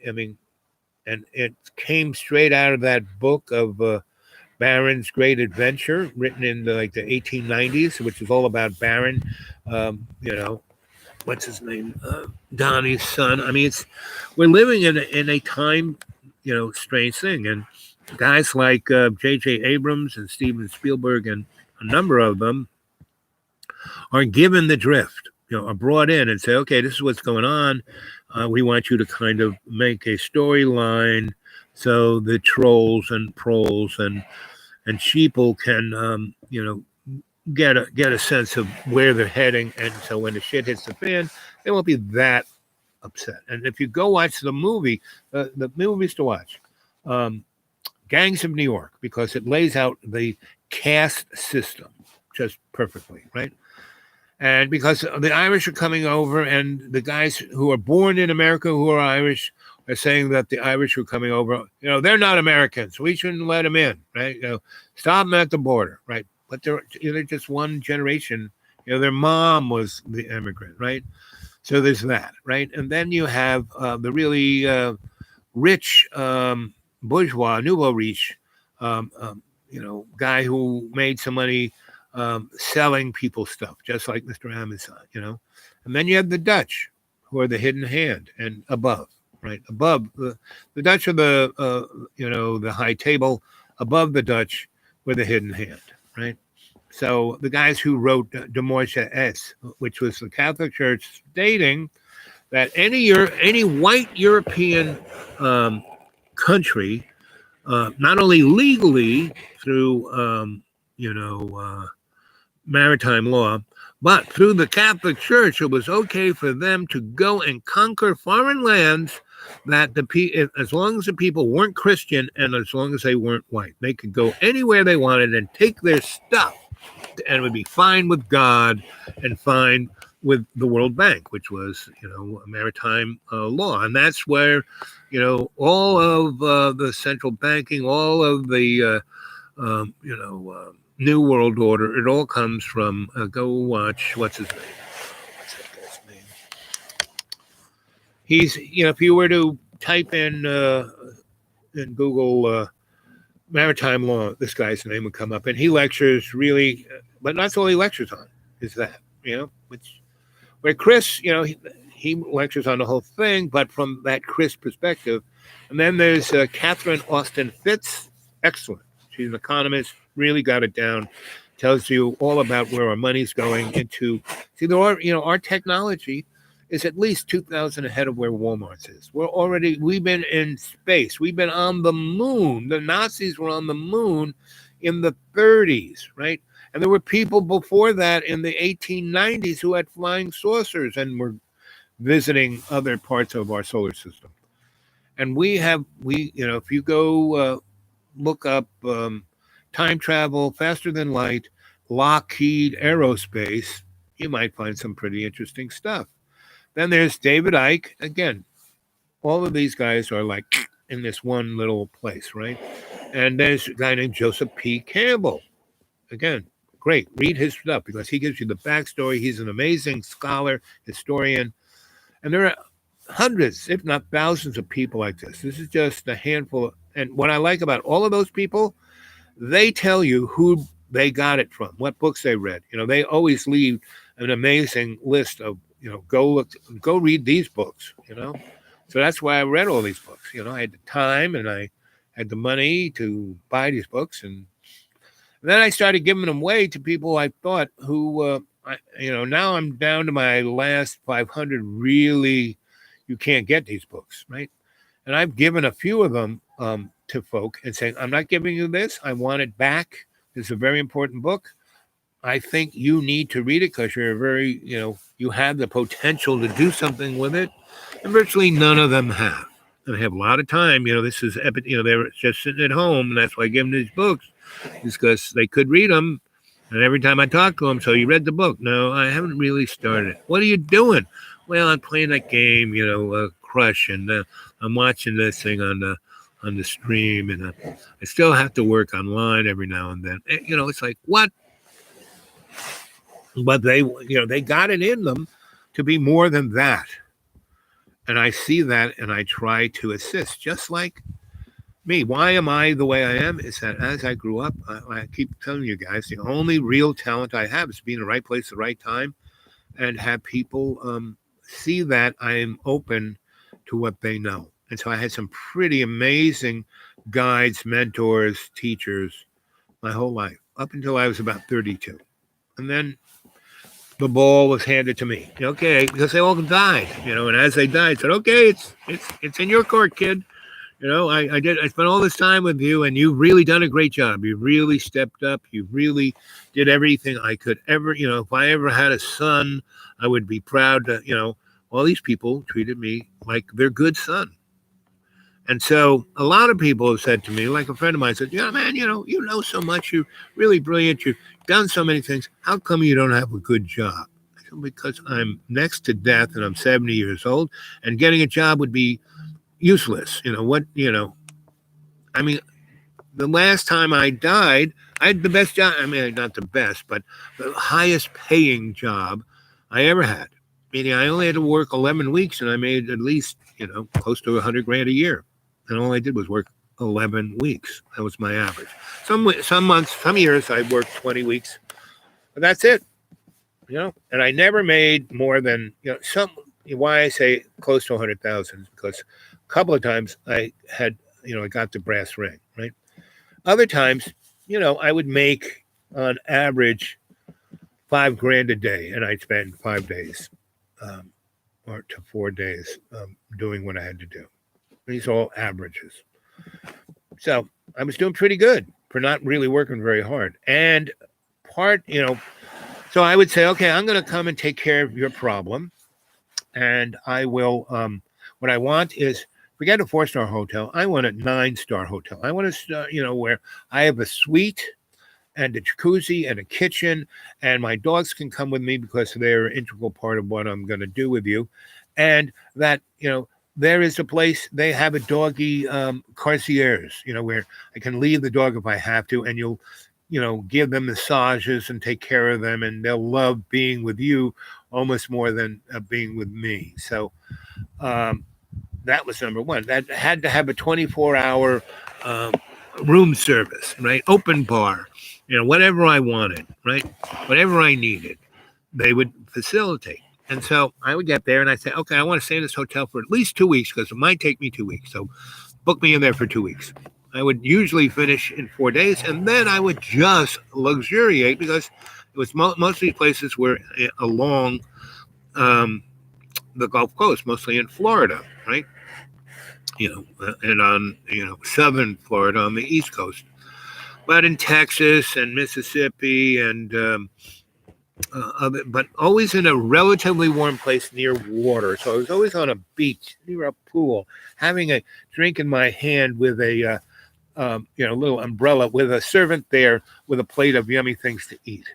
it came straight out of that book of Barron's Great Adventure, written in the 1890s, which is all about Barron, what's his name, Donnie's son. I mean, we're living in a time, strange thing, and guys like J.J. Abrams and Steven Spielberg and a number of them are given the drift, are brought in and say, okay, this is what's going on. We want you to kind of make a storyline so the trolls and proles and sheeple can, get a sense of where they're heading, and so when the shit hits the fan, they won't be that upset. And if you go watch the movie, the movies to watch, Gangs of New York, because it lays out the caste system just perfectly, right? And because the Irish are coming over, and the guys who are born in America who are Irish are saying that the Irish who are coming over, they're not Americans. We shouldn't let them in, right? Stop them at the border, right? But they're just one generation. Their mom was the immigrant, right? So there's that, right? And then you have the really rich bourgeois, nouveau riche, guy who made some money selling people stuff, just like Mr. Amazon, And then you have the Dutch, who are the hidden hand and above, right? Above the Dutch are the high table. Above the Dutch were the hidden hand, right? So the guys who wrote De whjats, which was the Catholic Church stating that any white European country, not only legally through maritime law, but through the Catholic Church, it was okay for them to go and conquer foreign lands that as long as the people weren't Christian and as long as they weren't white, they could go anywhere they wanted and take their stuff, and it would be fine with God and fine with the World Bank, which was, maritime law. And that's where, all of the central banking, all of the, New World Order, it all comes from, go watch, what's his name? What's that guy's name? He's, if you were to type in Google maritime law, this guy's name would come up, and he lectures really, but that's all he lectures on is that, where Chris, he lectures on the whole thing, but from that Chris perspective. And then there's Catherine Austin Fitz, excellent. She's an economist, really got it down, tells you all about where our money's going into. See, our technology is at least 2,000 ahead of where Walmart's is. We've been in space. We've been on the moon. The Nazis were on the moon in the 30s, right? And there were people before that in the 1890s who had flying saucers and were visiting other parts of our solar system. And if you go look up time travel, faster than light, Lockheed Aerospace, you might find some pretty interesting stuff. Then there's David Icke. Again, all of these guys are like in this one little place, right? And there's a guy named Joseph P. Campbell. Again, great. Read his stuff because he gives you the backstory. He's an amazing scholar, historian. And there are hundreds, if not thousands of people like this. This is just a handful. And what I like about all of those people, they tell you who they got it from, what books they read. They always leave an amazing list of, go read these books, So that's why I read all these books. I had the time and I had the money to buy these books. And then I started giving them away to people I thought who, now I'm down to my last 500. Really, you can't get these books, right? And I've given a few of them to folk and saying, I'm not giving you this. I want it back. It's a very important book. I think you need to read it because you're very, you have the potential to do something with it. And virtually none of them have. And they have a lot of time. This is, they're just sitting at home. And that's why I give them these books, is because they could read them. And every time I talk to them, so you read the book? No, I haven't really started. What are you doing? Well, I'm playing that game, Crush, and I'm watching this thing on the stream, and I still have to work online every now and then. It's like, what? But they got it in them to be more than that. And I see that, and I try to assist, just like me. Why am I the way I am? Is that as I grew up, I keep telling you guys, the only real talent I have is being in the right place at the right time. and have people see that I am open to what they know. And so I had some pretty amazing guides, mentors, teachers my whole life up until I was about 32. And then the ball was handed to me. Okay, because they all died, and as they died, I said, okay, it's in your court, kid. I spent all this time with you, and you've really done a great job. You really stepped up. You really did everything I could ever, if I ever had a son, I would be proud to, all these people treated me like their good son. And so a lot of people have said to me, like a friend of mine said, yeah, man, you know so much. You're really brilliant. You've done so many things. How come you don't have a good job? I said, because I'm next to death and I'm 70 years old, and getting a job would be useless. I mean, the last time I died, I had the best job. I mean, not the best, but the highest paying job I ever had. Meaning I only had to work 11 weeks and I made at least, close to 100 grand a year. And all I did was work 11 weeks. That was my average. Some months, some years I worked 20 weeks, but that's it. And I never made more than, why I say close to 100,000 because a couple of times I had, I got the brass ring, right? Other times, I would make on average 5 grand a day, and I'd spend 5 days or to 4 days doing what I had to do. These are all averages. So I was doing pretty good for not really working very hard. And so I would say, okay, I'm going to come and take care of your problem. And I will, what I want is, forget a 4-star hotel. I want a 9-star hotel. I want to, where I have a suite and a jacuzzi and a kitchen, and my dogs can come with me because they're an integral part of what I'm going to do with you. And that, there is a place, they have a doggy concierge, where I can leave the dog if I have to, and you'll, give them massages and take care of them, and they'll love being with you almost more than being with me. So, that was number one. That had to have a 24-hour room service, right? Open bar, whatever I wanted, right? Whatever I needed, they would facilitate. And so I would get there and I'd say, okay, I want to stay in this hotel for at least 2 weeks because it might take me 2 weeks. So book me in there for 2 weeks. I would usually finish in 4 days, and then I would just luxuriate because it was most of these places were along the Gulf Coast, mostly in Florida, right? And on, southern Florida on the East Coast, but in Texas and Mississippi and but always in a relatively warm place near water. So I was always on a beach, near a pool, having a drink in my hand with a, little umbrella with a servant there with a plate of yummy things to eat,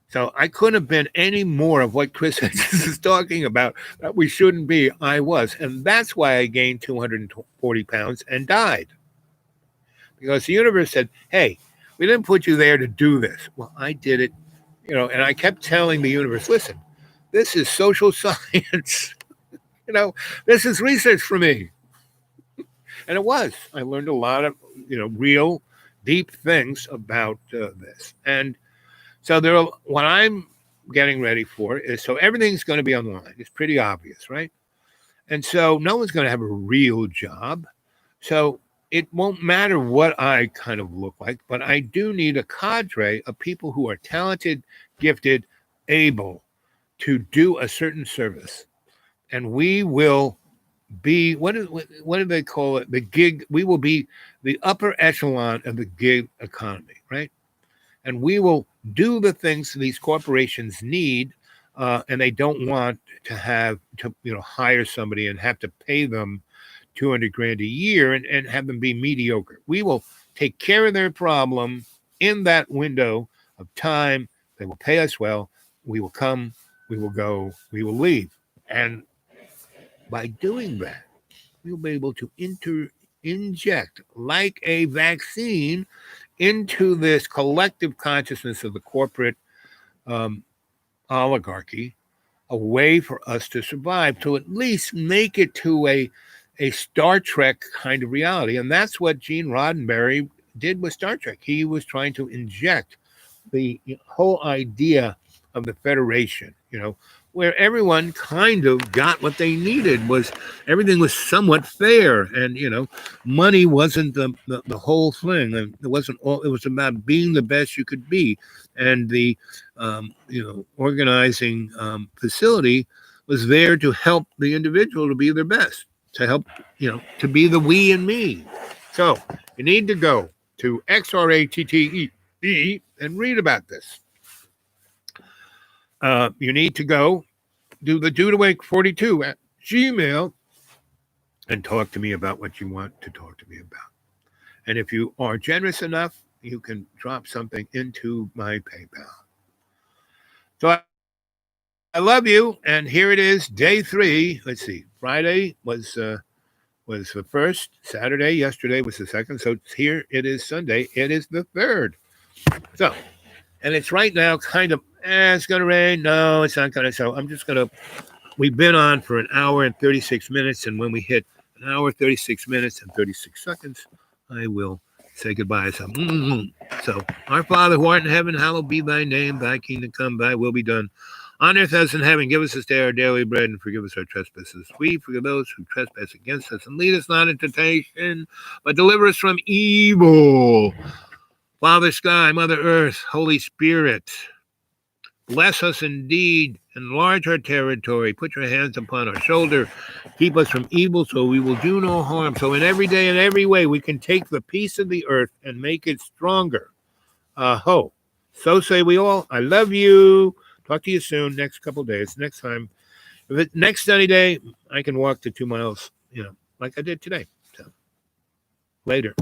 So I couldn't have been any more of what Chris is talking about that we shouldn't be. I was. And that's why I gained 240 pounds and died. Because the universe said, hey, we didn't put you there to do this. Well, I did it, and I kept telling the universe, listen, this is social science. This is research for me. And it was. I learned a lot of, real deep things about this. And so what I'm getting ready for is, so everything's going to be online. It's pretty obvious, right? And so no one's going to have a real job. So it won't matter what I kind of look like, but I do need a cadre of people who are talented, gifted, able to do a certain service. And we will be, what do they call it? The gig. We will be the upper echelon of the gig economy, right? And we will do the things these corporations need, and they don't want to have to, hire somebody and have to pay them 200 grand a year and have them be mediocre. We will take care of their problem in that window of time. They will pay us well. We will come, we will go, we will leave. And by doing that, we'll be able to inject like a vaccine into this collective consciousness of the corporate oligarchy, a way for us to survive, to at least make it to a Star Trek kind of reality. And that's what Gene Roddenberry did with Star Trek. He was trying to inject the whole idea of the Federation, where everyone kind of got what they needed. Was everything was somewhat fair, and money wasn't the whole thing. And it wasn't all. It was about being the best you could be, and the organizing facility was there to help the individual to be their best, to help to be the we and me. So you need to go to XRATTE and read about this. You need to go do the Dude Awake 42 at Gmail and talk to me about what you want to talk to me about. And if you are generous enough, you can drop something into my PayPal. So I love you, and here it is, day 3. Let's see. Friday was the first. Saturday, yesterday was the second. So here it is, Sunday. It is the 3rd. So, and it's right now kind of, it's going to rain. No, it's not going to. So I'm just going to, we've been on for an hour and 36 minutes. And when we hit an hour, 36 minutes and 36 seconds, I will say goodbye. So, our Father who art in heaven, hallowed be thy name. Thy kingdom come, thy will be done on earth as in heaven. Give us this day our daily bread, and forgive us our trespasses. We forgive those who trespass against us, and lead us not into temptation, but deliver us from evil. Father Sky, Mother Earth, Holy Spirit, bless us indeed. Enlarge our territory. Put your hands upon our shoulder. Keep us from evil so we will do no harm. So in every day and every way, we can take the peace of the earth and make it stronger. Ho. So say we all. I love you. Talk to you soon. Next couple days. Next time. Next sunny day, I can walk the 2 miles, like I did today. So later.